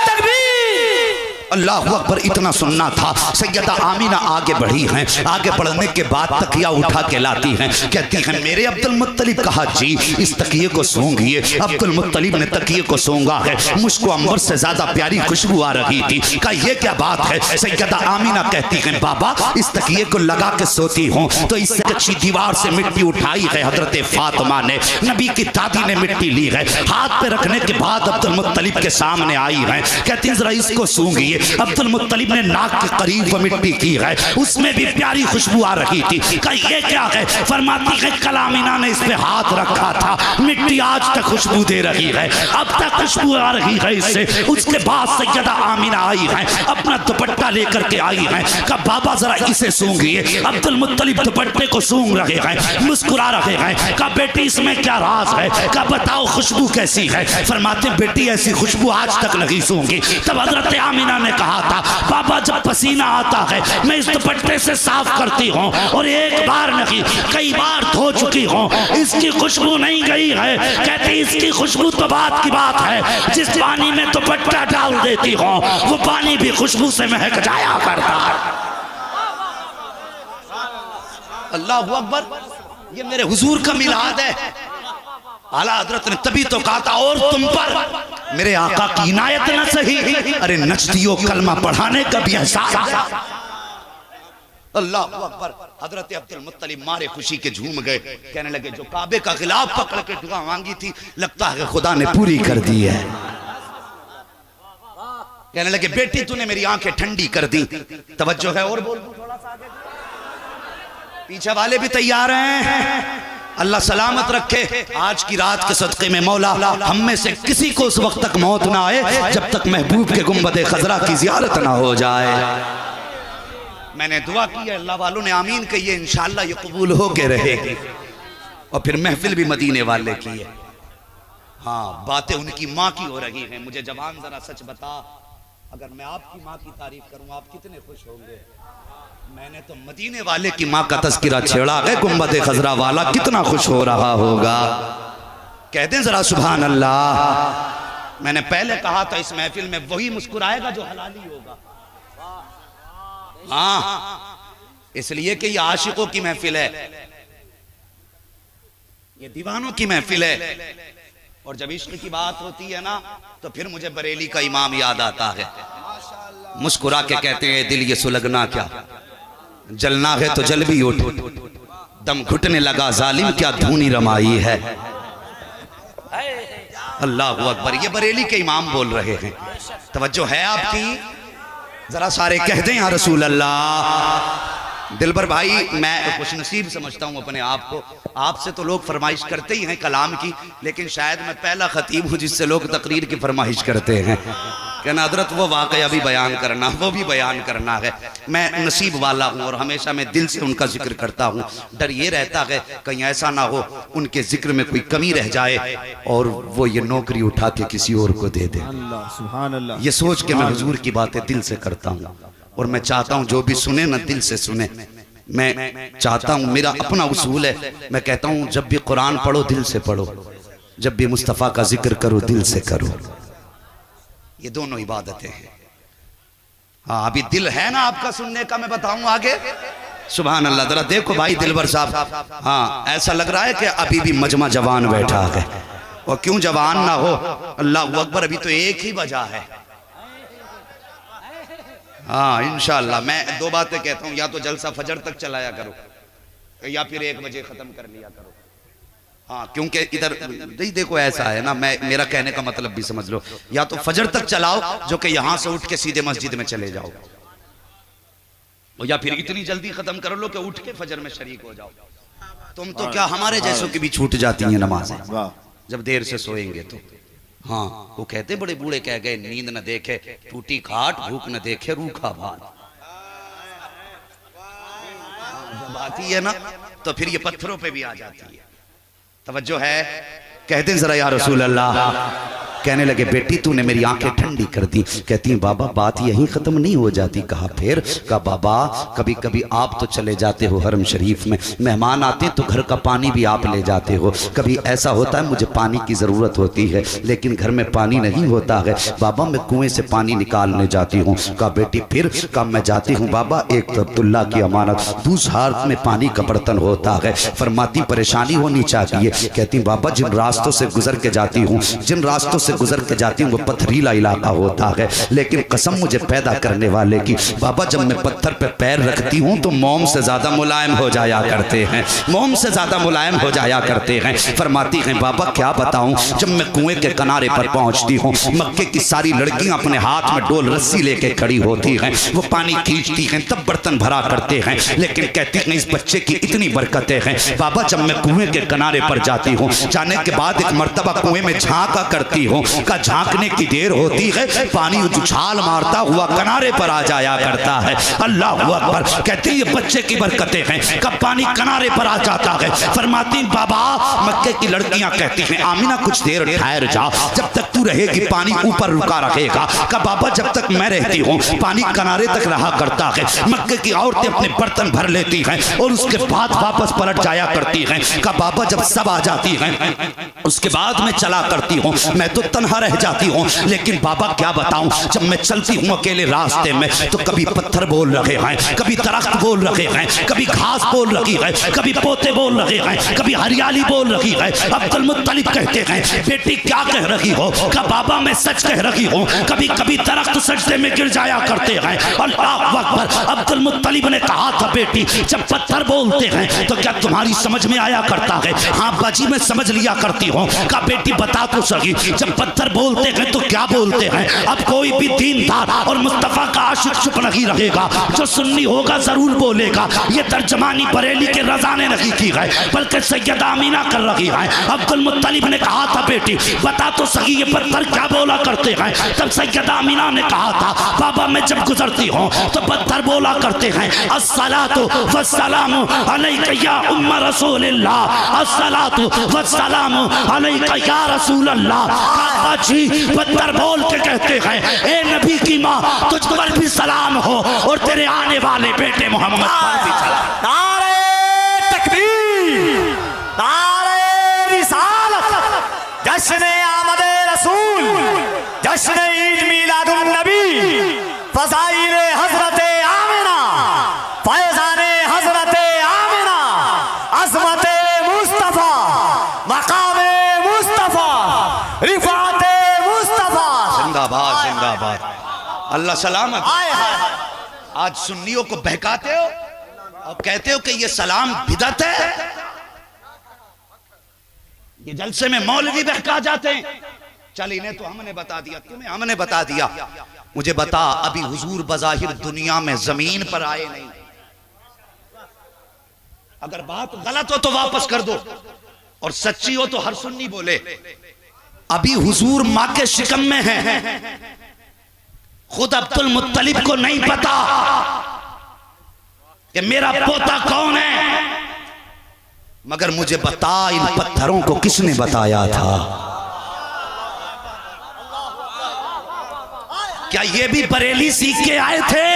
तकबीर। अल्लाहु अकबर। इतना सुनना था। सैयदा आमिना आगे बढ़ी हैं, आगे बढ़ने के बाद तकिया उठा के लाती हैं, कहती हैं मेरे अब्दुल मुत्तलिब। कहा जी इस तकिए को सूंघिए। अब्दुल मुत्तलिब ने तकिए को सूंघा है, मुझको अंबर से ज्यादा प्यारी खुशबू आ रही थी। कहा ये क्या बात है? सैयदा आमिना कहती हैं बाबा इस तकिए को लगा के सोती हूँ तो इससे अच्छी दीवार से मिट्टी उठाई है हजरत फातिमा ने, नबी की दादी ने मिट्टी ली है, हाथ पे रखने के बाद अब्दुल मुत्तलिब के सामने आई है, कहती जरा इसको सूंघिए। अब्दुल मुत्तलिब ने नाक के करीब मिट्टी की है, उसमें भी प्यारी खुशबू आ रही थी। कहा ये क्या है? फरमाती है कल आमिना ने इस पे हाथ रखा था, मिट्टी आज तक खुशबू दे रही है, अब तक खुशबू आ रही है इससे। उसके बाद सैयदा आमिना आई है, अपना दुपट्टा लेकर के आई है, कहा बाबा जरा इसे सूंघिए। अब्दुल मुत्तलिब दुपट्टे को सूंघ रहे हैं, मुस्कुरा रहे हैं। कहा बेटी इसमें क्या राज है? कहा बताओ खुशबू कैसी है? फरमाते बेटी ऐसी खुशबू आज तक नहीं सूंघी। तब हजरत आमिना ने कहा था बाबा जब पसीना आता है मैं इस दुपट्टे से साफ करती हूँ और एक बार नहीं कई बार धो चुकी हूँ, इसकी खुशबू नहीं गई है। कहती इसकी खुशबू तो बात की बात है, जिस पानी में दुपट्टा डाल देती हूँ वो पानी भी खुशबू से महक जाया करता है। अल्लाहु अकबर। ये मेरे हुजूर का मिलाद है। आला हजरत ने तभी तो कहा था और तुम पर मेरे आका की इनायत न सही, अरे नचती हो कलमा पढ़ाने का भी एहसास। अल्लाह अकबर। हजरत अब्दुल मुत्तलिब मारे खुशी के झूम गए, कहने लगे जो काबे का खिलाफ पकड़ के दुआ मांगी थी लगता है खुदा ने पूरी कर दी है। कहने लगे बेटी तूने मेरी आंखें ठंडी कर दी। तवज्जो है और बोल थोड़ा सा आगे, पीछे वाले भी तैयार हैं। अल्लाह सलामत रखे। आज की रात के सदक़े में मौला हम में से किसी को उस वक्त तक मौत ना आए जब तक महबूब के गुंबद खजरा की जियारत ना हो जाए। मैंने दुआ की है, अल्लाह वालों ने आमीन कही है, इंशाअल्लाह ये कबूल हो के रहेगी। और फिर महफिल भी मदीने वाले की है। हाँ बातें उनकी माँ की हो रही हैं। मुझे जवान जरा सच बता, अगर मैं आपकी माँ की तारीफ करूँ आप कितने खुश होंगे? मैंने तो मदीने वाले की माँ का तज़किरा छेड़ा है, गुंबद खजरा वाला कितना खुश हो रहा होगा। कह दें जरा सुभान अल्लाह। मैंने पहले कहा था इस महफिल में वही मुस्कुराएगा जो हलाली होगा। हाँ इसलिए कि ये आशिकों की महफिल है, ये दीवानों की महफिल है। और जब इश्क की बात होती है ना तो फिर मुझे बरेली का इमाम याद आता है। मुस्कुरा के कहते हैं दिल ये सुलगना क्या, जलना है तो जल भी उठ, दम घुटने लगा जालिम क्या धूनी रमाई है। अल्लाह अकबर। ये बरेली के इमाम बोल रहे हैं। तवज्जो है आपकी? जरा सारे कह दें या रसूल अल्लाह। दिलबर भाई मैं खुश नसीब समझता हूँ अपने आप को। आपसे तो लोग फरमाइश करते ही हैं कलाम की, लेकिन शायद मैं पहला खतीब हूँ जिससे लोग तकरीर की फरमाइश करते हैं। कहना हजरत वो वाक़या भी बयान करना, वो भी बयान करना है। मैं नसीब वाला हूँ और हमेशा मैं दिल से उनका जिक्र करता हूँ। डर ये रहता है कहीं ऐसा ना हो उनके जिक्र में कोई कमी रह जाए और वो ये नौकरी उठा के किसी और को दे दे। अल्लाह सुभान अल्लाह। ये सोच के मैं हुजूर की बातें दिल से करता हूँ और मैं चाहता हूँ जो भी सुने ना दिल से सुने। मैं चाहता हूँ, मेरा अपना उसूल है, मैं कहता हूँ जब भी कुरान पढ़ो दिल से पढ़ो, जब भी मुस्तफ़ा का जिक्र करो दिल से करो। ये दोनों इबादतें हैं। हाँ अभी दिल है ना आपका सुनने का, मैं बताऊं आगे। सुभान अल्लाह। जरा देखो भाई दिलवर साहब, हाँ ऐसा लग रहा है कि अभी भी मजमा जवान बैठा है। और क्यों जवान ना हो, अल्लाह अकबर, अभी तो एक ही बजा है। हाँ इंशाअल्लाह। मैं दो बातें कहता हूँ, या तो जलसा फजर तक चलाया करो या फिर 1 बजे खत्म कर लिया करो। हाँ क्योंकि इधर नहीं देखो ऐसा है ना, मैं मेरा कहने का मतलब भी समझ लो, या तो फजर तक चलाओ जो कि यहां से उठ के सीधे मस्जिद में चले जाओ, या फिर इतनी जल्दी खत्म कर लो कि उठ के फजर में शरीक हो जाओ। तुम तो क्या हमारे जैसों की भी छूट जाती हैं नमाजें जब देर से सोएंगे तो। हाँ वो कहते बड़े बूढ़े कह गए, नींद न देखे टूटी खाट, भूख न देखे रूखा भात। जब आती है ना तो फिर ये पत्थरों पे भी आ जाती है। तवज्जो है। कहते हैं जरा या रसूल अल्लाह। कहने लगे बेटी तूने मेरी आंखें ठंडी कर दी। कहती हैं बाबा बात यहीं खत्म नहीं हो जाती। कहा फिर? कहा बाबा कभी कभी आप तो चले जाते हो हरम शरीफ में, मेहमान आते हैं तो घर का पानी भी आप ले जाते हो। कभी ऐसा होता है मुझे पानी की ज़रूरत होती है लेकिन घर में पानी नहीं होता है, बाबा मैं कुएं से पानी निकालने जाती हूँ। कहा बेटी फिर? कहा मैं जाती हूँ बाबा, एक तो अब्दुल्ला की अमानत, दूसरे हाथ में पानी का बर्तन होता है। फरमाती परेशानी होनी चाहिए। कहती बाबा जिन रास्तों से गुजर के जाती हूँ, जिन रास्तों से गुजर के जाती हूँ वो पथरीला इलाका होता है, लेकिन कसम मुझे पैदा करने वाले की बाबा जब मैं पत्थर पे पैर रखती हूँ तो मोम से ज्यादा मुलायम हो जाया करते हैं, मोम से ज्यादा मुलायम हो जाया करते हैं। फरमाती हैं बाबा क्या बताऊं, जब मैं कुएं के किनारे पर पहुंचती हूँ मक्के की सारी लड़कियां अपने हाथ में डोल रस्सी लेके खड़ी होती हैं, वो पानी खींचती हैं तब बर्तन भरा करते हैं। लेकिन कहती हैं इस बच्चे की इतनी बरकतें हैं बाबा जब मैं कुएं के किनारे पर जाती हूँ, जाने के बाद एक मर्तबा कुएं में झांका करती हूँ, का झांकने की देर होती है पानी उछाल मारता हुआ किनारे पर आ जाया करता है। अल्लाह अकबर। कहती है बच्चे की बरकतें हैं, कब पानी किनारे पर आ जाता है। फरमाती बाबा मक्के की लड़कियां कहती हैं आमीना कुछ देर ठहर जा, जब तक तू रहेगी पानी ऊपर रुका रहेगा। का बाबा जब तक मैं रहती हूँ पानी किनारे तक रहा करता है। मक्के की औरतें अपने बर्तन भर लेती हैं और उसके बाद वापस पलट जाया करती हैं। का बाबा जब सब आ जाती हैं उसके बाद मैं चला करती हूँ, मैं तो तन्हा रह जाती हूँ। लेकिन बाबा क्या बताऊं जब मैं चलती हूँ अकेले रास्ते में तो कभी पत्थर बोल रहे हैं, कभी दरख्त बोल रहे हैं, कभी घास बोल रही है, कभी पोते बोल रहे हैं, कभी हरियाली बोल रही है। अब्दुल मुत्तलिब कहते हैं बेटी क्या कह रही हो? का बाबा मैं सच कह रही हूँ, कभी कभी दरख्त सजदे में गिर जाया करते हैं। अल्लाह अकबर। अब्दुल मुत्तलिब ने कहा था बेटी जब पत्थर बोलते हैं तो क्या तुम्हारी समझ में आया करता है? हाँ बाजी मैं समझ लिया करती हूँ। का बेटी बता तो सही जब पत्थर बोलते हैं तो क्या बोलते हैं? अब कोई भी दीनदार और मुस्तफा का आशिक चुप नहीं रहेगा, जो सुन्नी होगा जरूर बोलेगा। ये तर्जमानी बरेली के रजा ने नहीं की है बल्कि सैयदा आमीना कर रही है। अब्दुल मुत्तलिब ने कहा था बेटी बता तो सही ये पत्थर क्या बोला करते हैं? तब सैयदा आमीना ने कहा था बाबा मैं जब गुजरती हूँ तो पत्थर बोला करते हैं अस्सलातु वस्सलामु अलैका या उम्म रसूलिल्लाह, अस्सलातु वस्सलामु अलैका या रसूल अल्लाह। जी पत्थर बोल के कहते हैं ए नबी की माँ तुझ पर भी सलाम हो और तेरे आने वाले बेटे मोहम्मद पर भी सलाम। नारे तकबीर, नारे रिसालत, जश्न आमद रसूल, जश्न ईद मिलादुन नबी, फज़ाइल हज़रत आमिना, फैज़ान हज़रत आमिना, अज़मत मुस्तफ़ा, मकाम मुस्तफ़ा, रिफ़ात मुस्तफ़ा। जिंदाबाद जिंदाबाद। अल्लाह सलामत। आज सुन्नियों को बहकाते हो और कहते हो कि ये सलाम बिदअत है। ये जलसे में मौलवी बहका जाते हैं। चल इन्हें तो हमने बता दिया, तुम्हें हमने बता दिया। मुझे बता अभी हुजूर बज़ाहिर दुनिया में जमीन पर आए नहीं। अगर बात गलत हो तो वापस कर दो और सच्ची हो तो हर सुन्नी बोले। अभी हुजूर मां के शिकम में है। खुद अब्दुल मुत्तलिब को नहीं पता कि मेरा पोता कौन है, मगर मुझे बता इन पत्थरों को किसने बताया था? क्या ये भी बरेली सीख के आए थे?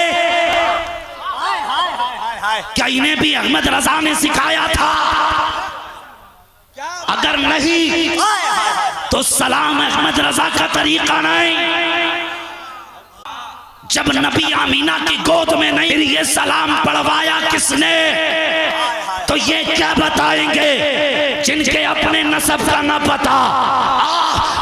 क्या इन्हें भी अहमद रजा ने सिखाया था? अगर नहीं तो सलाम अहमद रजा का तरीका नहीं। जब नबी आमीना की गोद में नहीं ये सलाम पढ़वाया किसने? तो ये क्या बताएंगे जिनके अपने नसब का न पता।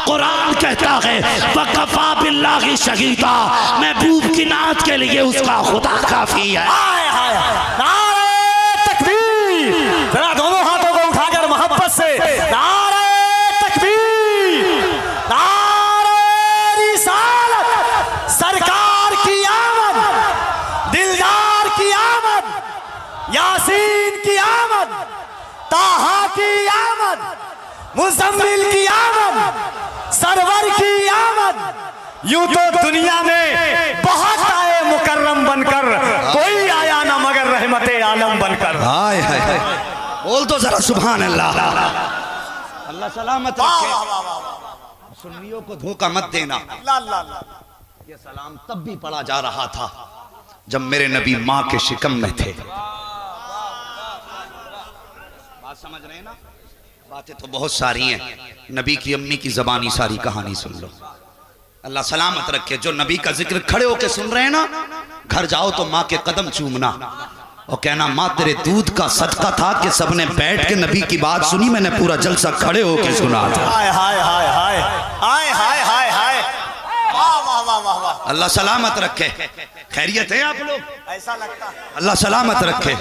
कुरान कहता है वकफा बिल्लाहि शहीदा, महबूब की नात के लिए उसका खुदा काफी है। नारे तकबीर, जरा दोनों हाथों को उठाकर मोहब्बत से नारे तकबीर, नारे रिसालत, सरकार की आमद, दिलदार की आमद, यासीन की आमद, ताहा की आमद, मुज़म्मिल की आमद, सरवर की आमद। यूं तो दुनिया में बहुत आए मुकर्रम बनकर, कोई आया ना मगर रहमते आलम बनकर। हाय हाय हाय, बोल तो जरा सुभान अल्लाह। अल्लाह सलामत रखे। सुन्नियों को धोखा मत देना। ये सलाम तब भी पढ़ा जा रहा था जब मेरे नबी माँ के शिकम में थे। बात समझ रहे हैं ना? बातें तो बहुत सारी हैं, नबी की अम्मी की जबानी सारी कहानी सुन लो। अल्लाह सलामत रखे। जो नबी का जिक्र खड़े होके सुन रहे हैं ना, घर जाओ तो माँ के कदम चूमना और कहना माँ तेरे दूध का सदका था कि सबने बैठ के नबी की बात सुनी, मैंने पूरा जलसा खड़े होके सुना था। हाय हाय हाय हाय हाय हाय हाय हाय, वाह वाह वाह वाह वाह। अल्लाह सलामत रखे। खैरियत है आप लोग? ऐसा लगता है। अल्लाह सलामत रखे।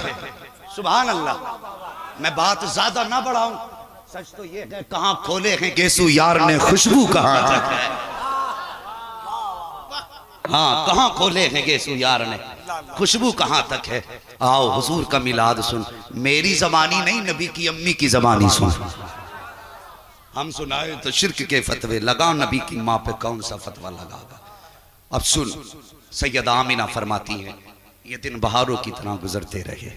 सुभान अल्लाह। मैं बात ज्यादा ना बढ़ाऊं, सच तो ये है कहाँ खोले हैं गेसू यार ने खुशबू कहाँ तक है। हाँ, कहाँ खोले हैं गेसू यार ने खुशबू कहाँ तक है। आओ हुजूर का मिलाद सुन, मेरी जबानी नहीं नबी की अम्मी की जबानी सुन। हम सुनाए तो शिर्क के फतवे लगाओ, नबी की माँ पे कौन सा फतवा लगागा। अब सुन, सैयदा आमिना फरमाती है ये दिन बहारों की तरह गुजरते रहे,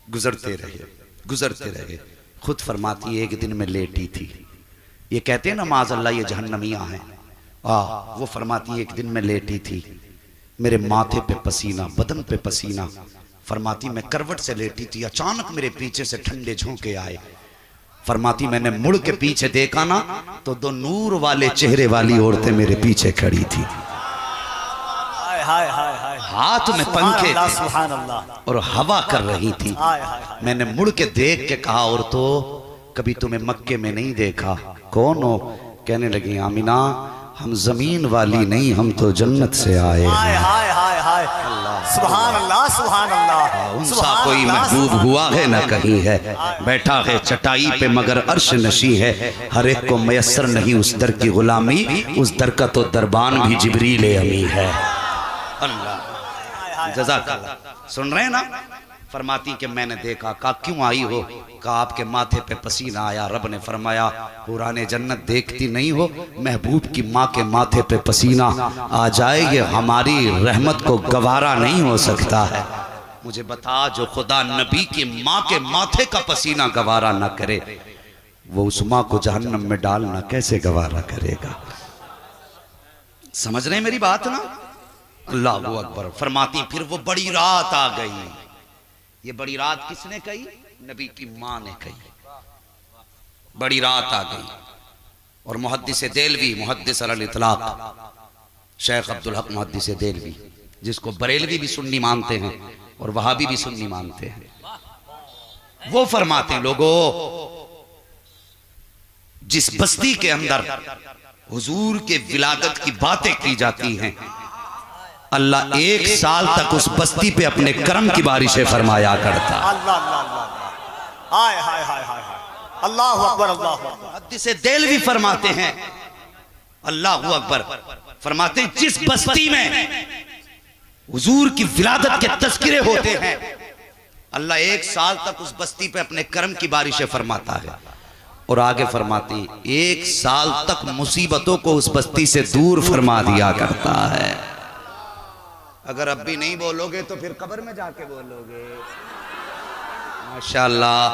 गुजरते रहे, गुजरते रहे। खुद फरमाती है एक दिन में लेटी थी। ये कहते हैं ना माज़अल्लाह ये जहन्नमियाँ हैं। वो फरमाती है एक दिन में लेटी थी, मेरे माथे पे पसीना, बदन पे पसीना। फरमाती मैं करवट से लेटी थी, अचानक मेरे पीछे से ठंडे झोंके आए। फरमाती मैंने मुड़ के पीछे देखा ना तो दो नूर वाले चेहरे वाली औरतें मेरे पीछे खड़ी थी। हाथ में पंखे थे और हवा कर रही थी। मैंने मुड़ के देख के कहा औरतों कभी तुम्हें मक्के में नहीं देखा, कौन हो? कहने लगी आमिना हम जमीन वाली नहीं, हम तो जन्नत से आए सुभान अल्लाह सुभान अल्लाह। उनसा कोई महबूब हुआ है ना कहीं है, बैठा है चटाई पे मगर अर्श नशी है। हर एक को मयसर नहीं उस दर की गुलामी, उस दर का तो दरबान भी जिब्रील अमी है। अल्लाह जज़ाकल्लाह। सुन रहे हैं ना? फरमाती कि मैंने देखा। कहा क्यों आई हो? कहा आपके माथे पे पसीना आया। रब ने फरमाया पुराने जन्नत देखती नहीं हो, महबूब की माँ के माथे पे पसीना आ जाए ये हमारी रहमत को गवारा नहीं हो सकता है। मुझे बता जो खुदा नबी की माँ के माथे का पसीना गवारा ना करे, वो उस माँ को जहन्नम में डालना कैसे गवारा करेगा? समझ रहे मेरी बात ना? अल्लाह अकबर। फरमाती फिर वो बड़ी रात आ गई। ये बड़ी रात किसने कही? नबी की माँ ने कही। बड़ी रात आ गई और मुहद्दिस देलवी, मुहद्दिस अलल इतलाक शेख अब्दुल हक मुहद्दिस देलवी, जिसको बरेलवी भी सुन्नी मानते हैं और वहाबी भी सुन्नी मानते हैं, वो फरमाते हैं लोगों जिस बस्ती के अंदर हुजूर के विलादत की बातें की जाती हैं, अल्लाह एक साल तक उस बस्ती पे अपने करम की बारिशें फरमाया करता। अल्लाह अकबर अल्लाह अकबर। मुहद्दिस देलवी फरमाते हैं अल्लाह अकबर, फरमाते हैं जिस बस्ती में हुजूर की विलादत के तज़किरे होते हैं, अल्लाह एक साल तक उस बस्ती पे अपने करम की बारिशें फरमाता है। और आगे फरमाती एक साल तक मुसीबतों को उस बस्ती से दूर फरमा दिया करता है। अगर अब भी नहीं बोलोगे तो फिर कब्र में जाके बोलोगे। माशाअल्लाह,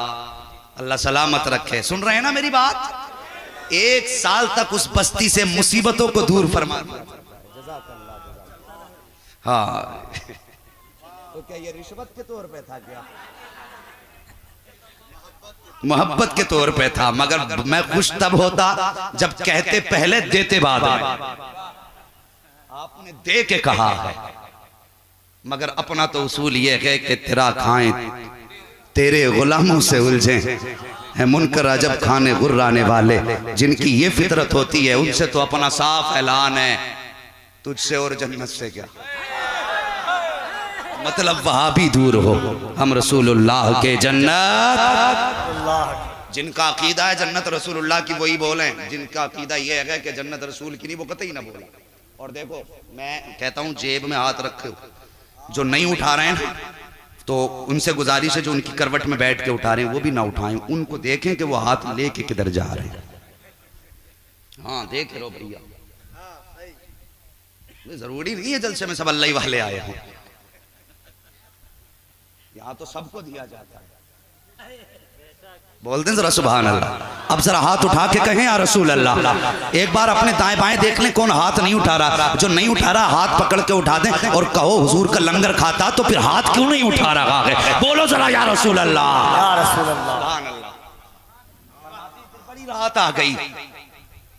अल्लाह सलामत रखे। सुन रहे हैं ना मेरी बात? एक साल तक उस बस्ती से मुसीबतों को दूर फरमा। हाँ तो क्या ये रिश्वत के तौर पे था क्या? मोहब्बत के तौर पे था, मगर मैं खुश तब होता जब कहते पहले देते बाद में। आपने दे के कहा है, मगर अपना तो उसूल ये है कि तेरा खाएं तेरे गुलामों से उलझे है मुनकर अजब खाने गुर्राने वाले। जिनकी ये फितरत होती है उनसे तो अपना साफ ऐलान है, तुझसे और जन्नत से क्या मतलब, वहां भी दूर हो, हम रसूलुल्लाह के जन्नत। जिनका अकीदा है जन्नत रसूलुल्लाह की वही बोले, जिनका अकीदा ये है कि जन्नत रसूल की नहीं वो कतई ना बोले। और देखो मैं कहता हूं जेब में हाथ रखे जो नहीं उठा रहे हैं तो उनसे गुजारिश है जो उनकी करवट में बैठ के उठा रहे हैं वो भी ना उठाएं, उनको देखें कि वो हाथ लेके किधर जा रहे हैं। हाँ देख लो भैया, जरूरी नहीं है जलसे में सब अल्लाह ही वाले आए हों, यहां तो सबको दिया जाता है। बोलते हैं जरा सुभान अल्लाह। अब जरा हाथ उठा के कहें या रसूल अल्लाह। एक बार अपने दाएं बाएं देख लें कौन हाथ नहीं उठा रहा, जो नहीं उठा रहा हाथ पकड़ के उठा दें और कहो हुजूर का लंगर खाता तो फिर हाथ क्यों नहीं उठा रहा है, बोलो जरा या रसूल अल्लाह। या रसूल अल्लाह। सुभान अल्लाह। बड़ी रात आ गई,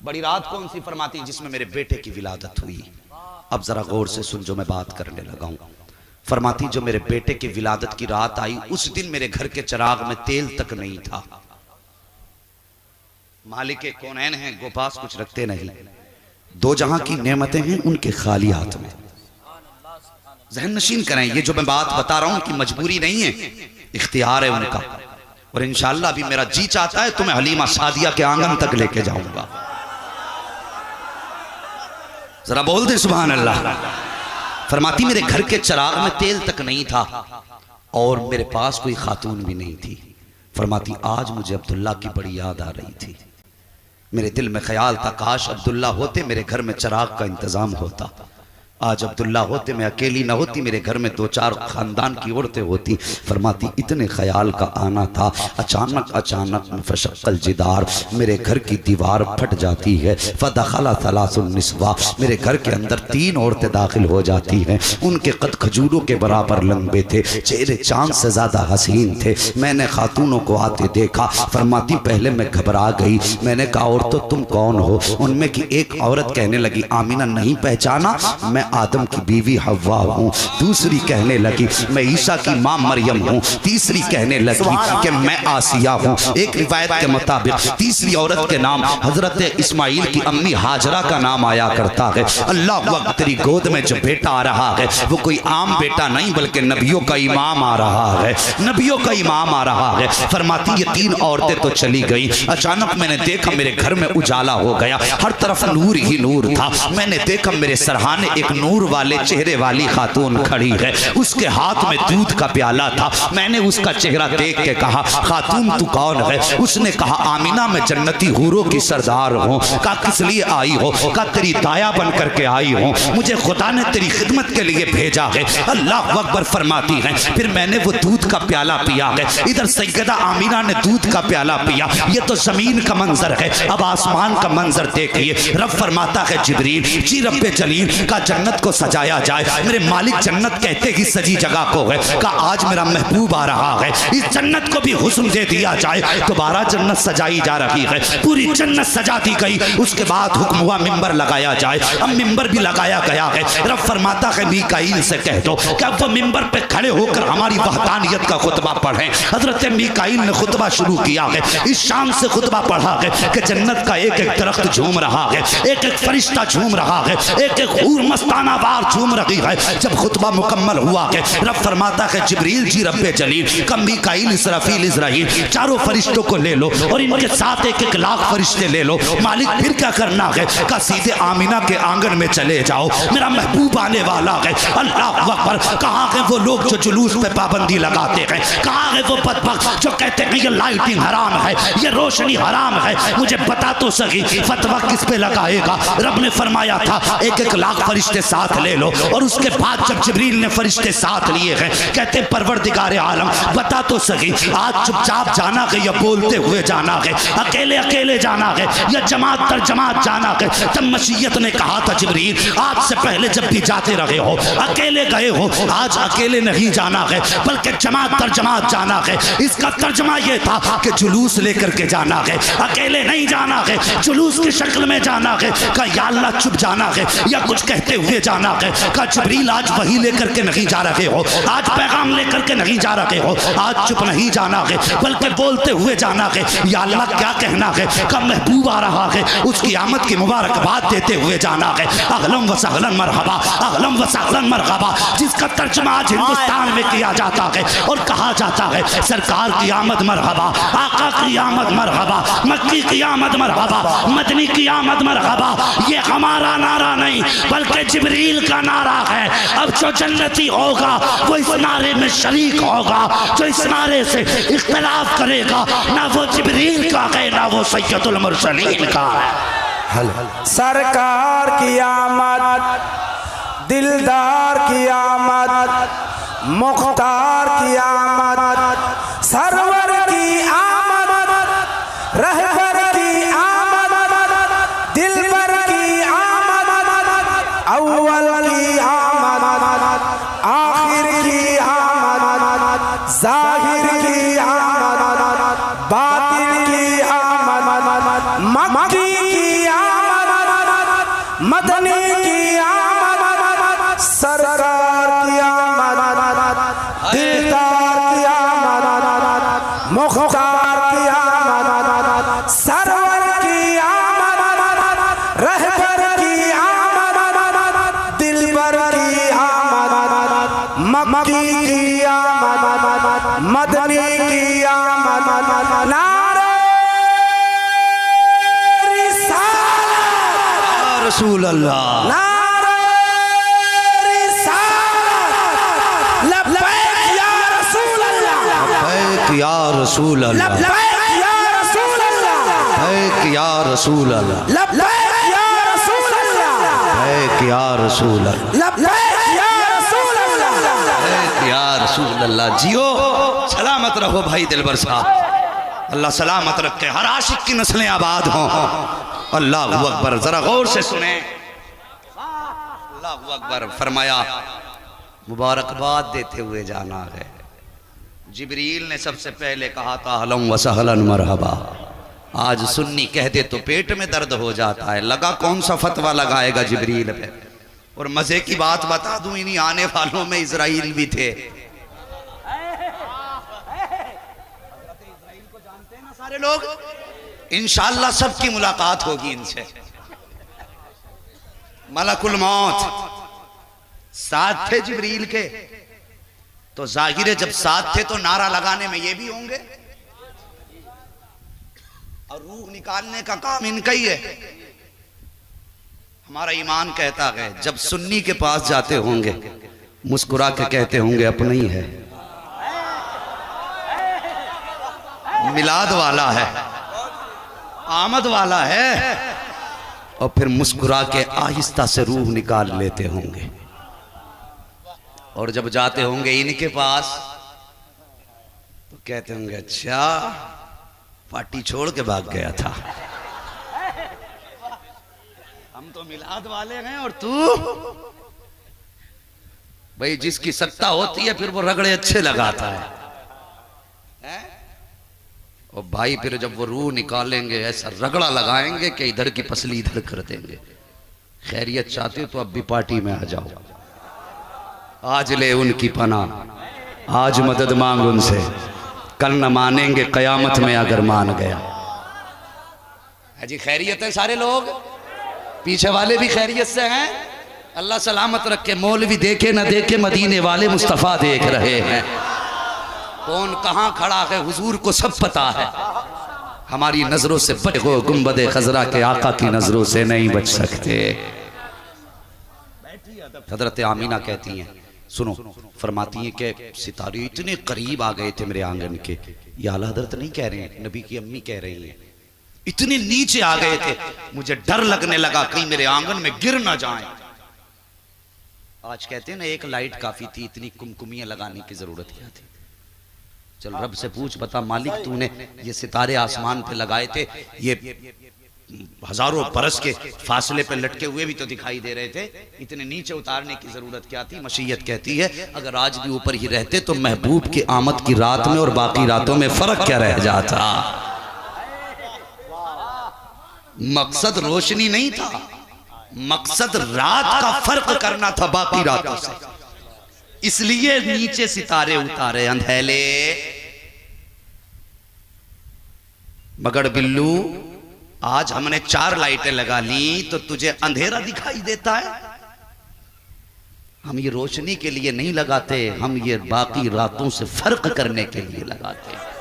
बड़ी रात कौन सी फरमाती जिसमें मेरे बेटे की विलादत हुई। अब जरा गौर से सुन जो मैं बात करने लगा हूं। फरमाती जो मेरे बेटे की विलादत की रात आई उस दिन मेरे घर के चिराग में तेल तक नहीं था। मालिक के कौनैन हैं, गोपास कुछ रखते नहीं, दो जहां की नेमतें हैं उनके खाली हाथ में। जहन नशीन करें, ये जो मैं बात बता रहा हूं उनकी मजबूरी नहीं है, इख्तियार है उनका। और इंशाअल्लाह भी मेरा जी चाहता है तो मैं हलीमा सादिया के आंगन तक लेके जाऊंगा। जरा बोल दे सुभान अल्लाह। फरमाती मेरे घर के चिराग में तेल तक नहीं था और मेरे पास कोई खातून भी नहीं थी। फरमाती आज मुझे अब्दुल्ला की बड़ी याद आ रही थी। मेरे दिल में ख्याल था काश अब्दुल्ला होते मेरे घर में चिराग का इंतजाम होता। आज अब्दुल्ला होते मैं अकेली ना होती, मेरे घर में दो चार खानदान की औरतें होती। फरमाती इतने ख्याल का आना था, अचानक अचानक फशक्कल जिदार, मेरे घर की दीवार फट जाती है। फदखला सलासुन निस्वा, मेरे घर के अंदर तीन औरतें दाखिल हो जाती हैं। उनके कद खजूरों के बराबर लंबे थे, चेहरे चांद से ज्यादा हसीन थे। मैंने खातूनों को आते देखा। फरमाती पहले मैं घबरा गई, मैंने कहा औरतों तुम कौन हो। उनमें की एक औरत कहने लगी आमीना नहीं पहचाना, मैं आदम की बीवी हव्वा हूँ। दूसरी कहने लगी मैं ईसा की माँ मरियम हूँ। तीसरी कहने लगी कि मैं आसिया हूँ। एक रिवायत के मुताबिक तीसरी औरत के नाम हजरत इस्माइल की अम्मी हाजरा का नाम आया करता है। अल्लाह वक्त तेरी गोद में जो बेटा आ रहा है वो कोई आम बेटा नहीं बल्कि नबियों का इमाम आ रहा है, नबियों का इमाम आ रहा है। फरमाती ये तीन औरतें तो चली गई, अचानक मैंने देखा मेरे घर में उजाला हो गया, हर तरफ नूर ही नूर था। मैंने देखा मेरे सरहाने एक नूर वाले चेहरे वाली खातून खड़ी है, उसके हाथ में दूध का प्याला था। मैंने उसका चेहरा देख के कहा खातून तू कौन है। उसने कहा आमीना मैं जन्नती हूरों की सरदार हूँ। कहा किस लिए आई हो। कहा तेरी दाया बन करके आई हूँ, मुझे खुदा ने तेरी खिदमत के लिए भेजा है। अल्लाह अकबर फरमाती है फिर मैंने वो दूध का प्याला पिया है। इधर सैयदा आमीना ने दूध का प्याला पिया। ये तो जमीन का मंजर है, अब आसमान का मंजर देखिए। रब फरमाता है जिब्रील जी रब्बे जलील का जन्नत को सजाया जाए। मेरे मालिक जन्नत कहते ही सजी जगह को है, का आज मेरा महबूब आ रहा है, इस जन्नत को भी हुस्न दे दिया जाए। दोबारा जन्नत सजाई जा रही है, पूरी जन्नत सजा दी गई। उसके बाद हुक्म हुआ मिंबर लगाया जाए। अब मिंबर भी लगाया गया है। रब फरमाता है मीकाईल से कह दो कि अब वो मिंबर पे खड़े होकर हमारी वहदानियत का खुतबा पढ़ें। हजरत मीकाईल ने खुतबा शुरू किया है, इस शान से खुतबा पढ़ा है कि जन्नत का एक एक दरख्त झूम रहा है, एक एक फरिश्ता झूम रहा है, एक एक हूर मस्ताना बार झूम रही है। जब खुतबा मुकम्मल हुआ है रब फरमाता है जिब्रील जी रब्बे जलील का मीकाईल इसराफील इज़राइल चारों फरिश्तों को ले लो और इनके साथ एक एक लाख फरिश्ते ले लो। मालिक फिर क्या करना है। का सीधे आमीना के आंगन में चले जाओ, मेरा महबूब आने वाला है। अल्लाह अकबर। कहाँ है वो लोग जो जुलूस पे पाबंदी लगाते हैं, कहाँ है वो बदबख्त जो कहते हैं ये लाइटिंग हराम है, ये रोशनी हराम है। मुझे बता तो सही फतवा किस पे लगाएगा। रब ने फरमाया था एक एक लाख फरिश्ते साथ ले लो। और उसके बाद जब जिब्रील ने फरिश्ते साथ लिए हैं कहते परवरदिगार आलम बता तो सही आज चुपचाप जाना है या बोलते हुए जाना है, अकेले अकेले जाना है या जमात दर जमात जाना है। तब मशीयत ने कहा था जिब्रील आज से पहले जब भी जाते रहे हो अकेले गए हो, आज अकेले नहीं जाना है बल्कि जमात दर जमात जाना है। इसका तर्जमा यह था कि जुलूस लेकर के जाना है, अकेले नहीं जाना है, जुलूस की शक्ल में जाना है। का या अल्लाह चुप जाना है या कुछ कहते हुए हुए जाना है। कहा जिब्रील आज वही लेकर के नहीं जा रहे हो, आज पैगाम लेकर के नहीं जा रहे हो, आज चुप नहीं जाना है बल्कि बोलते हुए जाना है। या अल्लाह क्या कहना है, कब महबूब आ रहा है उसकी आमद की मुबारकबाद देते हुए जाना है। अहलन व सहलन मरहबा, अहलन व सहलन मरहबा, जिसका तर्जुमा आज हिंदुस्तान में किया जाता है और कहा जाता है सरकार की आमद मरहबा, आका की आमद मरहबा, मक्की की आमद मरहबा, मदनी की आमद मरहबा। ये हमारा नारा नहीं बल्कि जिब्रील का नारा है। अब जो जन्नती होगा वो इस नारे में शरीक होगा, जो इस नारे से इख्तिलाफ करेगा ना वो जिब्रील का है ना वो सैयदुल मुरसलीन का है। सरकार की आमद, दिलदार की आमद, मुख्तार की आमद, सरवर की आमद, रहबर की आमद, दिलबर की आमद, अव्वल की आमद, आखिर की आमद, जाहिर की आमद, बातिन की आमद, मक्की की आमद, मदनी की आमद, सरकार की आमद, दिलदार की आमद, मुख्तार की आमद, सरवर की आमद, रहबर की आमद, दिलबर की आमद, मक्की की आमद, मदनी की आमद। नारे रिसालत, रसूल अल्लाह, नारे रिसालत, लब्बैक या रसूल अल्लाह, लब्बैक या रसूल अल्लाह, लब्बैक या रसूल अल्लाह, लब्बैक या रसूल अल्लाह, लब्बैक या रसूल अल्लाह, लब्बैक या रसूल अल्लाह, लब्बैक या रसूल अल्लाह। लब्बैक या रसूल अल्लाह। जियो सलामत रहो भाई दिलबर साहब, अल्लाह सलामत रखे, हर आशिक की नस्लें आबाद हों। अल्लाह अकबर, जरा गौर से सुने। अल्लाह अकबर फरमाया मुबारकबाद देते हुए जाना है। जिब्रील ने सबसे पहले कहा था अहलन व सहलन मरहबा। आज सुन्नी कह दे तो पेट में दर्द हो जाता है, लगा कौन सा फतवा लगाएगा जिब्रील पे। और मजे की बात बता दूं, इन्हीं आने वालों में इजराइल भी थे। सारे लोग इंशाअल्लाह सबकी मुलाकात होगी इनसे। मलकुल मौत साथ थे जिब्रील के, तो जाहिर है जब साथ थे तो नारा लगाने में ये भी होंगे और रूह निकालने का काम इनका ही है। हमारा ईमान कहता है जब सुन्नी के पास जाते होंगे मुस्कुरा के कहते होंगे अपना ही है, मिलाद वाला है, आमद वाला है, और फिर मुस्कुरा के आहिस्ता से रूह निकाल लेते होंगे। और जब जाते होंगे इनके पास तो कहते होंगे अच्छा पार्टी छोड़ के भाग गया था, हम तो मिलाद वाले हैं और तू। भाई जिसकी सत्ता होती है फिर वो रगड़े अच्छे लगाता है? और भाई फिर जब वो रूह निकालेंगे ऐसा रगड़ा लगाएंगे कि इधर की पसली इधर कर देंगे। खैरियत चाहते हो तो अब भी पार्टी में आ जाओ, आज ले उनकी पना, आज मदद मांग उनसे, कल न मानेंगे कयामत में अगर मान गया। जी खैरियत है, सारे लोग पीछे वाले भी खैरियत से हैं, अल्लाह सलामत रखे। मौलवी देखे न देखे मदीने वाले मुस्तफ़ा देख रहे हैं। कौन कहाँ खड़ा है हुजूर को सब पता है। हमारी नजरों से बच गो, गुंबदे खजरा के आका की नजरों से नहीं बच सकते। हजरत आमीना कहती हैं, सुनो, फरमाती हैं कि सितारे इतने करीब आ गए थे मेरे आंगन के, ये आला हजरत नहीं कह रहे हैं, नबी की अम्मी कह रही हैं, इतने नीचे आ गए थे मुझे डर लगने लगा कहीं मेरे आंगन में गिर ना जाएं। आज कहते हैं ना एक लाइट काफी थी, इतनी कुमकुमियां लगाने की जरूरत क्या थी। चल रब से पूछ, बता मालिक तूने ये सितारे आसमान पे लगाए थे, ये हजारों बरस के फासले पे लटके हुए भी तो दिखाई दे रहे थे, इतने नीचे उतारने की जरूरत क्या थी। मशीयत कहती है अगर आज भी ऊपर ही रहते तो महबूब की आमद की रात में और बाकी रातों में फर्क क्या रह जाता। मकसद रोशनी नहीं था, मकसद रात का फर्क करना था बाकी रातों से, इसलिए नीचे सितारे उतारे अंधेले। मगर बिल्लू आज हमने 4 लाइटें लगा ली तो तुझे अंधेरा दिखाई देता है। हम ये रोशनी के लिए नहीं लगाते, हम ये बाकी रातों से फर्क करने के लिए लगाते हैं,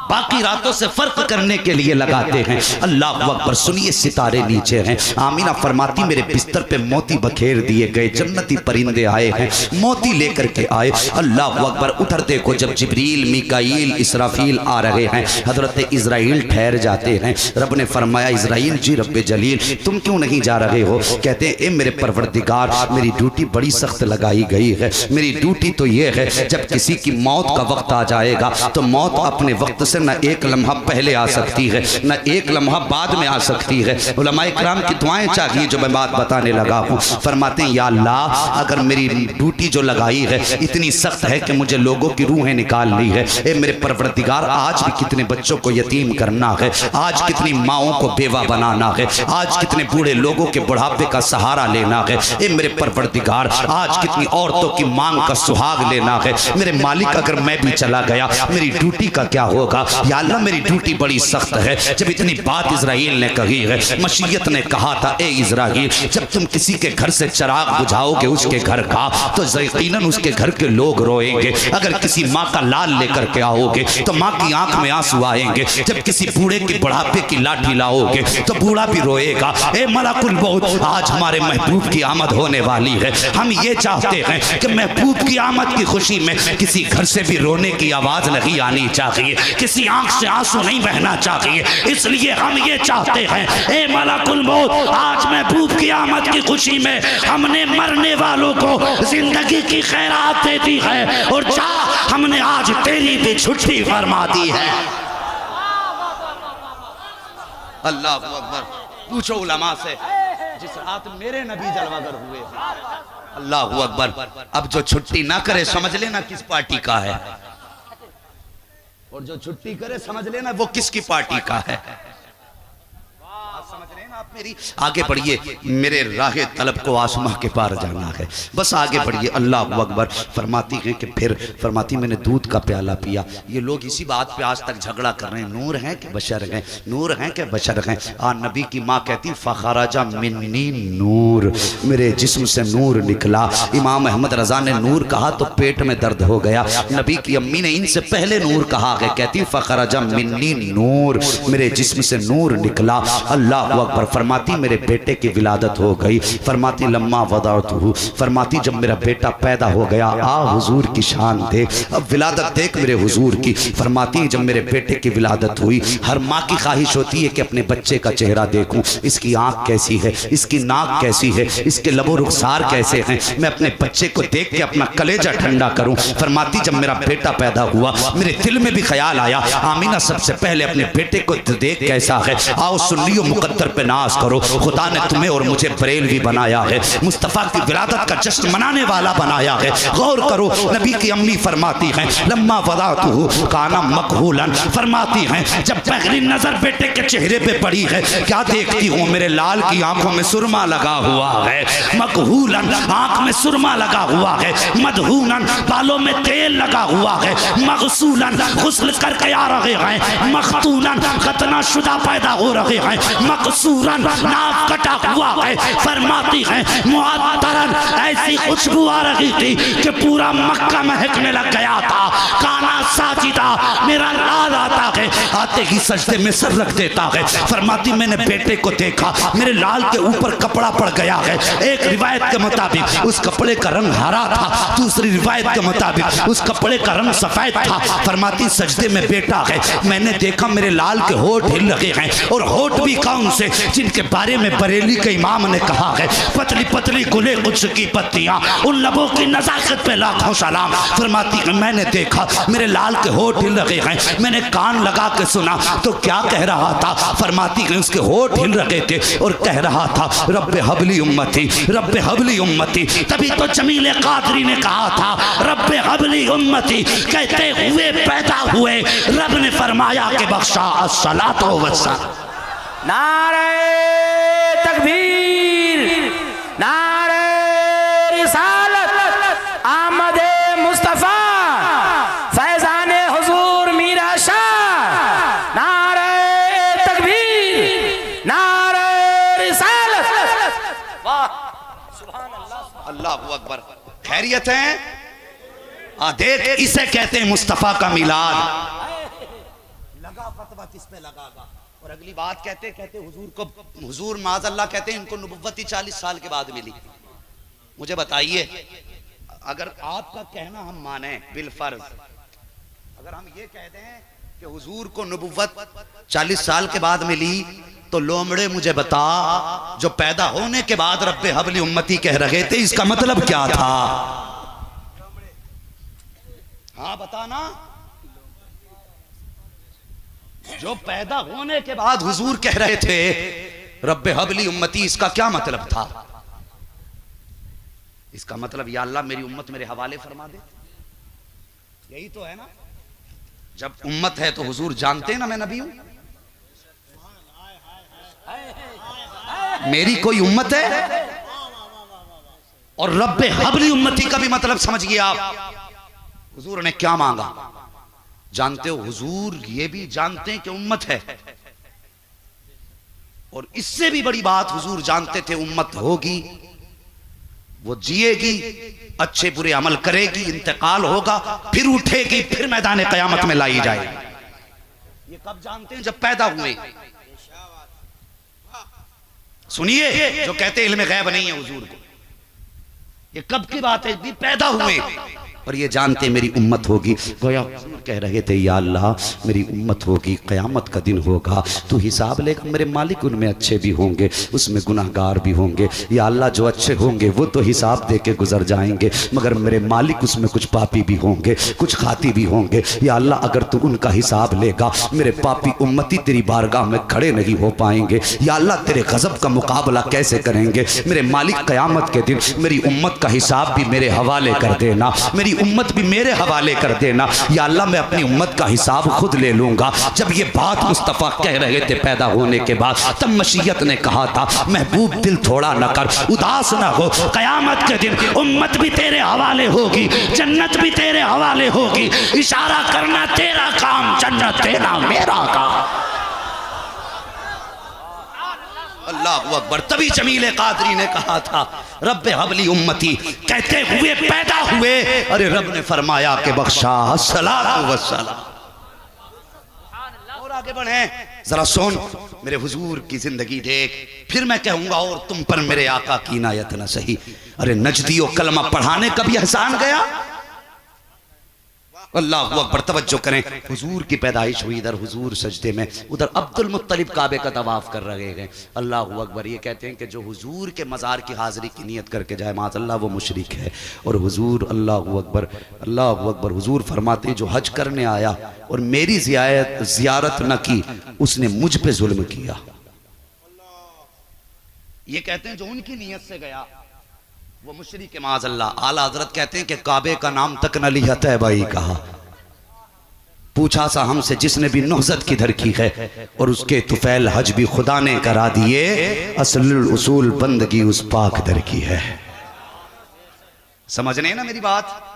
बाकी रातों से फर्क करने के लिए लगाते हैं। अल्लाह अकबर। सुनिए सितारे नीचे हैं। आमीना फरमाती मेरे बिस्तर पे मोती बखेर दिए गए, जन्नती परिंदे आए हैं, मोती लेकर के आए। अल्लाह अकबर। उधर देखो जब जिब्रील, मीकाईल, इसराफील आ रहे हैं, हजरत इजराइल ठहर जाते हैं। रब ने फरमाया इजराइल जी रब्बे जलील तुम क्यों नहीं जा रहे हो? कहते हैं ए मेरे परवरदिगार मेरी ड्यूटी बड़ी सख्त लगाई गई है। मेरी ड्यूटी तो ये है जब किसी की मौत का वक्त आ जाएगा तो मौत अपने वक्त से न एक लम्हा पहले आ सकती है न एक लम्हा बाद में आ सकती है। उलमाए किराम की दुआएं चाहिए जो मैं बात बताने लगा हूँ। फरमाते हैं या अल्लाह अगर मेरी ड्यूटी जो लगाई है इतनी सख्त है कि मुझे लोगों की रूहें निकाल ली है, ए मेरे परवरदिगार आज भी कितने बच्चों को यतीम करना है, आज कितनी माओं को बेवा बनाना है, आज कितने बूढ़े लोगों के बुढ़ापे का सहारा लेना है, ए मेरे परवरदिगार आज कितनी औरतों की मांग का सुहाग लेना है। मेरे मालिक अगर मैं भी चला गया मेरी ड्यूटी का क्या होगा? या अल्लाह मेरी ड्यूटी बड़ी सख्त है। जब इतनी बात इजराइल ने कही है, मशीयत ने कहा था ए इजराइल जब तुम किसी के घर से चिराग बुझाओगे उसके घर का तो यकीनन उसके घर के लोग रोएंगे। अगर किसी माँ का लाल लेकर के आओगे तो माँ की आंख में आंसू आएंगे। जब किसी बूढ़े के बुढ़ापे की लाठी लाओगे तो बूढ़ा भी रोएगा। ए मलकुल मौत आज हमारे महबूब की आमद होने वाली है। हम ये चाहते हैं कि महबूब की आमद की खुशी में किसी घर से भी रोने की आवाज नहीं आनी चाहिए, किसी आंख से आंसू नहीं बहना चाहिए। इसलिए हम ये चाहते हैं ए मलकुल मौत आज महबूब की आमद की खुशी में हमने मरने वालों को जिंदगी की खैरात दे दी है और जा हमने आज तेरी भी छुट्टी फरमा दी है। अल्लाह अकबर। पूछो उलमा से जिस रात मेरे नबी जलवागर हुए। अल्लाह अकबर। अब जो छुट्टी ना करे समझ लेना किस पार्टी का है, और जो छुट्टी करे समझ लेना वो किसकी पार्टी का है। समझ रहे हैं आप मेरी? आगे बढ़िए, मेरे राहे तलब को आसमां के पार जाना है, बस आगे बढ़िए। अल्लाह अकबर। फरमाती है कि फिर फरमाती मैंने दूध का प्याला पिया। ये लोग इसी बात पे आज तक झगड़ा कर रहे हैं, नूर हैं कि बशर हैं, नूर हैं कि बशर हैं। नबी की माँ कहती फखराजा मिन्नी नूर, मेरे जिस्म से नूर निकला। इमाम अहमद रजा ने नूर कहा तो पेट में दर्द हो गया। नबी की अम्मी ने इनसे पहले नूर कहा है, कहती फखराजा मिन्नी नूर, मेरे जिस्म से नूर निकला। अल्लाह अकबर। फरमाती मेरे बेटे की विलादत हो गई। फरमाती लम्मा वदातहू, फरमाती जब मेरा बेटा पैदा हो गया आ हुजूर की शान देख, अब विलादत देख मेरे हुजूर की। फरमाती जब मेरे बेटे की विलादत हुई हर माँ की ख्वाहिश होती है कि अपने बच्चे का चेहरा देखूं, इसकी आंख कैसी है, इसकी नाक कैसी है, इसके लबो रुखसार कैसे हैं, मैं अपने बच्चे को देख के अपना कलेजा ठंडा करूं। फरमाती जब मेरा बेटा पैदा हुआ मेरे दिल में भी ख्याल आया आमीना सबसे पहले अपने बेटे को देख कैसा है, आओ सुन्नियों मुकद्दर पे नाज करो, खुदा ने तुम्हें और मुझे बरेलवी बनाया है, मुस्तफ़ा की विलादत का जश्न मनाने वाला बनाया है। गौर करो नबी की अम्मी फरमाती हैं लम्मा वदातहू काना मकहूलन, फरमाती हैं जब पहली नजर बेटे के चेहरे पे पड़ी है क्या देखती हूँ, मेरे लाल की आंखों में सुरमा लगा हुआ है, मकहूलन आंख में सुरमा लगा हुआ है, मदहूनन बालों में तेल लगा हुआ है, मगसूलन गुस्ल करके आ रहे हैं, मखतूनन खतना शुदा पैदा हो रहे हैं, मकसूरन नाक कटा हुआ है। फरमाती हैं मुअत्तरन ऐसी खुशबू आ रही थी कि पूरा मक्का महकने लग गया था। काना साजिदा मेरा लाल आता है आते ही सजदे में सर रख देता है। फरमाती मैंने बेटे को देखा मेरे लाल के ऊपर कपड़ा पड़ गया है, एक रिवायत के मुताबिक उस कपड़े का रंग हरा था, दूसरी रिवायत के मुताबिक उस कपड़े का रंग सफेद था। फरमाती सजदे में बेटा है मैंने देखा मेरे लाल के होठ हिल रहे हैं, और होठ भी कौन से जिनके बारे में बरेली के इमाम ने कहा है पतली पतली गुले कुछ की पत्तियां, उन लबों की नजाकत पे लाखों सलाम। फरमाती है मैंने देखा मेरे लाल के होठ हिल रहे हैं, मैंने कान लगा के सुना तो क्या कह रहा था, फरमाती है उसके होठ हिल रहे थे और कह रहा था रब्बे हबली उम्मती, रब्बे हबली उम्मती। तभी तो जमील कादरी ने कहा था रब्बे हबली उम्मती, कहते हुए पैदा हुए रब ने फरमाया कि बख्शा अस्सलातो वस्सलाम। नारे तकबीर। अल्लाह अकबर। खैरियत है? देख, इसे कहते हैं मुस्तफा का मिलाद। लगा फतवा किस पे लगा। और अगली बात कहते कहते हुजूर माज़अल्लाह कहते हैं इनको नबुव्वत 40 साल के बाद मिली। मुझे बताइए, अगर आपका कहना हम माने बिलफर्ज, अगर हम ये कह दें कि हुजूर को नबुव्वत 40 साल के बाद मिली, तो लोमड़े मुझे बता, जो पैदा होने के बाद रब्बे हबली उम्मती कह रहे थे, इसका मतलब क्या था? हाँ बताना। जो पैदा होने के बाद हुजूर कह रहे थे रब्बे हबली उम्मती, इसका क्या मतलब था? इसका मतलब या अल्लाह मेरी उम्मत मेरे हवाले फरमा दे, यही तो है ना। जब उम्मत है तो हुजूर जानते हैं ना मैं नबी हूं, मेरी कोई उम्मत है। और रब्बे हबली उम्मती का भी मतलब समझिए आप, हुजूर ने क्या मांगा जानते हो? हुजूर ये भी जानते हैं कि उम्मत है, और इससे भी बड़ी बात हुजूर जानते थे उम्मत होगी, वो जिएगी, अच्छे बुरे अमल करेगी, इंतकाल होगा, फिर उठेगी, फिर मैदान कयामत में लाई जाएगी। ये कब जानते हैं? जब पैदा हुए। सुनिए, जो कहते इल्म गैब नहीं है हुजूर को, ये कब की बात है? भी पैदा हुए और ये जानते मेरी उम्मत होगी। गोया कह रहे थे या अल्लाह मेरी उम्मत होगी, क़यामत का दिन होगा, तू हिसाब लेगा, मेरे मालिक उनमें अच्छे भी होंगे, उसमें गुनाहगार भी होंगे। या अल्लाह जो अच्छे होंगे वो तो हिसाब दे के गुजर जाएंगे, मगर मेरे मालिक उसमें कुछ पापी भी होंगे, कुछ खाती भी होंगे। या अल्लाह अगर तू उनका हिसाब लेगा, मेरे पापी उम्मती तेरी बारगाह में खड़े नहीं हो पाएंगे। या अल्लाह तेरे गज़ब का मुकाबला कैसे करेंगे? मेरे मालिक क़यामत के दिन मेरी उम्मत का हिसाब भी मेरे हवाले कर देना, मेरी उम्मत भी मेरे हवाले कर देना। या अल्लाह मैं अपनी उम्मत का हिसाब खुद ले लूंगा। जब ये बात मुस्तफ़ा कह रहे थे पैदा होने के बाद, तब मशीयत ने कहा था महबूब दिल थोड़ा न कर, उदास न हो, क़यामत के दिन उम्मत भी तेरे हवाले होगी, जन्नत भी तेरे हवाले होगी, इशारा करना तेरा काम, जन्नत तेरा मेरा काम। अल्लाहु अकबर। तभी जमील कादरी ने कहा था रब्बे हबली उम्मती, कहते हुए पैदा हुए, अरे रब ने फरमाया कि बख्शा सलातो वस्सलाम। और आगे बढ़े, जरा सुन मेरे हुजूर की जिंदगी देख, फिर मैं कहूंगा और तुम पर मेरे आका की इनायत न सही। अरे नजदियों कलमा पढ़ाने का भी एहसान गया। अल्लाह अकबर। तवज्जो करें, हुजूर की पैदाइश हुई, इधर हुजूर सजदे में, उधर अब्दुल मुत्तलिब काबे का तवाफ कर रहे हैं। अल्लाह अकबर। ये कहते हैं कि जो हुजूर के मज़ार की हाज़िरी की नियत करके जाए माज़अल्लाह वो मुशरिक है। और हुजूर अल्लाह अकबर, अल्लाह अकबर, हुजूर फरमाते जो हज करने आया और मेरी ज़ियारत न की, उसने मुझ पे जुल्म किया। ये कहते हैं जो उनकी नियत से गया वो मुशरिक के माज़अल्लाह। आला हज़रत कहते हैं कि काबे का नाम तक न लिया तैबाई कहा। पूछा सा हमसे जिसने भी नौजत किधर की है, और उसके तुफैल हज भी खुदा ने करा दिए, असलुल उसूल बंदगी उस पाक दर की है। समझ रहे हैं ना मेरी बात?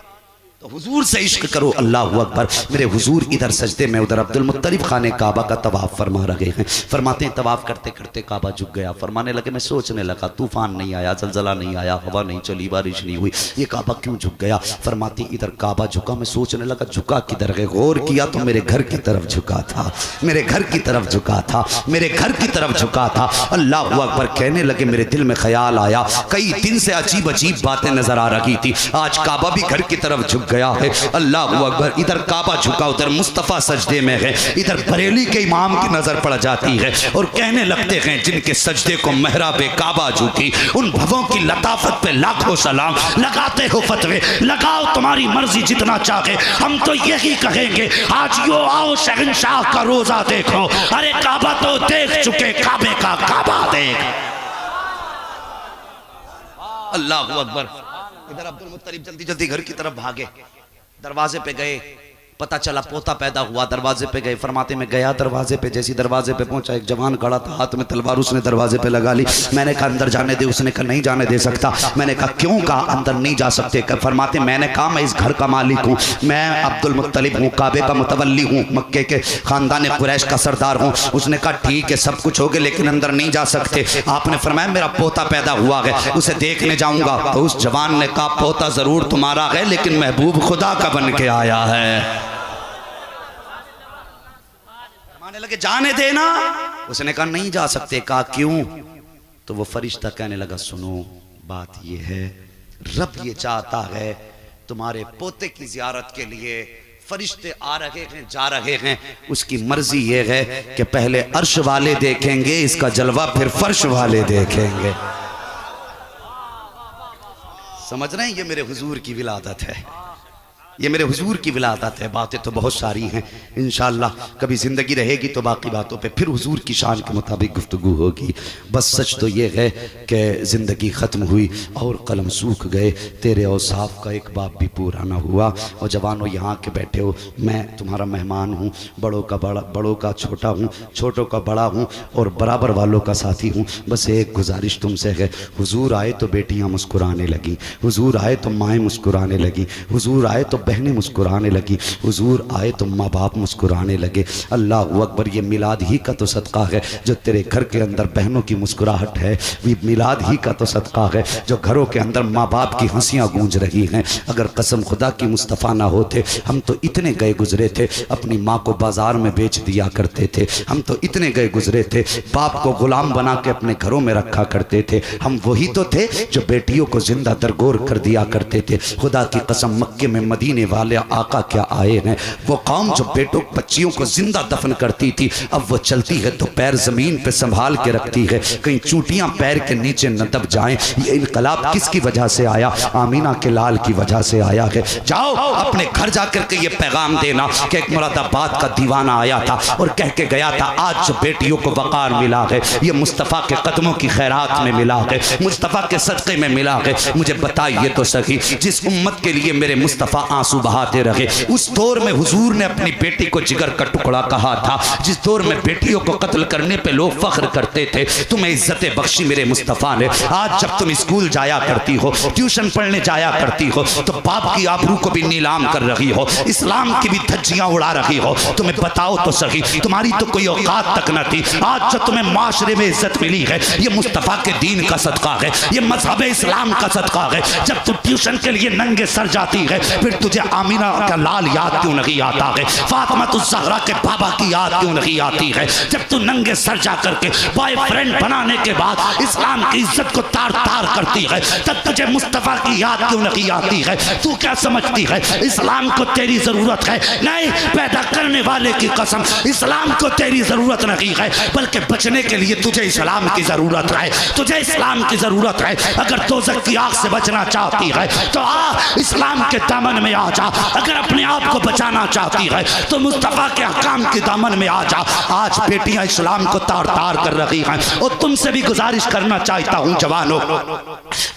तो हुजूर से इश्क करो। अल्लाह अकबर। मेरे हुजूर इधर सजदे में, उधर अब्दुल मुत्तलिब खाने काबा का तवाफ फरमा रहे हैं। फरमाते हैं तवाफ करते करते काबा झुक गया। फरमाने लगे मैं सोचने लगा तूफान नहीं आया, जलजला नहीं आया, हवा नहीं चली, बारिश नहीं हुई, ये काबा क्यों झुक गया? फरमाती इधर काबा झुका, मैं सोचने लगा झुका किधर है। गौर किया तो मेरे घर की तरफ झुका था, मेरे घर की तरफ झुका था, मेरे घर की तरफ झुका था। अल्लाह अकबर। कहने लगे मेरे दिल में ख्याल आया, कई दिन से अजीब अजीब बातें नजर आ रही थी, आज काबा भी घर की तरफ झुक गया है। अल्लाह अकबर। इधर काबा झुका, उधर मुस्तफ़ा सजदे में है, इधर बरेली के इमाम की नजर पड़ जाती है और कहने लगते हैं जिनके सजदे को महराबे काबा झुकी, उन भवों की लताफत पे लाखों सलाम। लगाते हो फतवे, लगाओ तुम्हारी मर्जी जितना चाहे, हम तो यही कहेंगे आज यो आओ शहंशाह का रोजा देखो। अरे काबा तो देख चुके, काबे का काबा देख। अल्लाह अकबर। इधर अब्दुल मुत्तलिब जल्दी जल्दी घर की तरफ भागे, दरवाजे पे गए, पता चला पोता पैदा हुआ, दरवाजे पे गए, फरमाते में गया दरवाजे पे, जैसी दरवाजे पे पहुंचा एक जवान खड़ा था, हाथ में तलवार, उसने दरवाजे पे लगा ली। मैंने कहा अंदर जाने दे, उसने कहा नहीं जाने दे सकता। मैंने कहा क्यों? कहा अंदर नहीं जा सकते। फरमाते मैंने कहा मैं इस घर का मालिक हूँ, मैं अब्दुल मुत्तलिब हूँ, काबे का मुतवल्ली हूँ, मक्के के खानदान कुरैश का सरदार हूँ। उसने कहा ठीक है सब कुछ हो गया लेकिन अंदर नहीं जा सकते। आपने फरमाया मेरा पोता पैदा हुआ है, उसे देखने जाऊंगा। तो उस जवान ने कहा पोता जरूर तुम्हारा है लेकिन महबूब खुदा का बन के आया है। लगे जाने देना, उसने कहा नहीं जा सकते। कहा क्यों? तो वो फरिश्ता कहने लगा सुनो बात ये है, रब ये चाहता है तुम्हारे पोते की जियारत के लिए फरिश्ते आ रहे हैं जा रहे हैं, उसकी मर्जी ये है कि पहले अर्श वाले देखेंगे इसका जलवा, फिर फर्श वाले देखेंगे। समझ रहे हैं? ये मेरे हुजूर की विलादत है, ये मेरे हुजूर की विलादत है। बातें तो बहुत सारी हैं, इंशाअल्लाह कभी ज़िंदगी रहेगी तो बाकी बातों पे फिर हुजूर की शान के मुताबिक गुफ्तगू होगी। बस सच तो ये है कि ज़िंदगी ख़त्म हुई और कलम सूख गए, तेरे औसाफ का एक बाप भी पूरा ना हुआ। और जवानों यहाँ के बैठे हो, मैं तुम्हारा मेहमान हूँ, बड़ों का बड़ा, बड़ों का छोटा हूँ, छोटों का बड़ा हूँ और बराबर वालों का साथी हूँ। बस एक गुजारिश तुमसे है, हुजूर आए तो बेटियाँ मुस्कुराने लगी, हुजूर आए तो माएँ मुस्कुराने लगी, हुजूर आए तो बहनें मुस्कुराने लगी, हुजूर आए तो माँ बाप मुस्कुराने लगे। अल्लाह अकबर, ये मिलाद ही का तो सदका है जो तेरे घर के अंदर बहनों की मुस्कुराहट है, ये मिलाद ही का तो सदका है जो घरों के अंदर माँ बाप की हंसियाँ गूंज रही हैं। अगर कसम खुदा की मुस्तफ़ा ना होते, हम तो इतने गए गुजरे थे, अपनी माँ को बाजार में बेच दिया करते थे, हम तो इतने गए गुजरे थे, बाप को गुलाम बना के अपने घरों में रखा करते थे। हम वही तो थे जो बेटियों को जिंदा दरगोर कर दिया करते थे। खुदा की कसम मक्के में मदीने वाले आका क्या आए हैं, वो कौम जो बेटों बच्चियों को जिंदा दफन करती थी, अब वो चलती है तो पैर जमीन पे संभाल के रखती है, कहीं चूटियां पैर के नीचे न दब जाएं। ये इनकलाब किसकी वजह से आया? आमीना के लाल की वजह से आया है। जाओ अपने घर जाकर के ये पैगाम देना कि एक मुरादाबाद का दीवाना आया था और कह के गया था आज जो बेटियों को वक़ार मिला है ये मुस्तफ़ा के कदमों की खैरात में मिला है, मुस्तफ़ा के सदक़े में मिला है। मुझे बताइए तो सही, जिस उम्मत के लिए मेरे मुस्तफ़ा आंसू बहाते रहे, उस दौर में हुजूर ने अपनी बेटी को जिगर का टुकड़ा कहा था, जिस दौर में बेटियों को कत्ल करने पे लोग फख्र करते थे, तुम्हें इज्जत बख्शी मेरे मुस्तफ़ा ने। आज जब तुम स्कूल जाया करती हो, ट्यूशन पढ़ने जाया करती हो, तो बाप की आबरू को भी नीलाम कर रही हो, इस्लाम की भी धज्जियां उड़ा रही हो। तुम्हें बताओ तो सही, तुम्हारी तो कोई औकात तक न थी, आज जो तुम्हें माशरे में इज्जत मिली है ये मुस्तफ़ा के दीन का सदका है, ये मजहब इस्लाम का सदका है। जब तू ट्यूशन के लिए नंगे सर जाती है फिर तुझे आमीना का लाल याद क्यों नहीं आता है, फातिमा ज़हरा के बाबा की याद क्यों नहीं आती है? जब तू नंगे सर जा करके बॉयफ्रेंड बनाने के बाद इस्लाम की इज्जत को तार तार करती है, तब तुझे मुस्तफ़ा की याद क्यों नहीं आती है? तू क्या समझती है इस्लाम को तेरी जरूरत है? नहीं, पैदा करने वाले की कसम, इस्लाम को तेरी जरूरत नहीं है, बल्कि बचने के लिए तुझे इस्लाम की जरूरत है, तुझे इस्लाम की जरूरत है। अगर दोज़ख की आग से बचना चाहती है तो आ इस्लाम के दामन में आ जा, अगर अपने आप को बचाना चाहती है तो मुस्तफ़ा के अहकाम के दामन में आ जा। आज बेटियां इस्लाम को तार तार कर रही हैं और तुमसे भी गुजारिश करना चाहता हूं जवानों,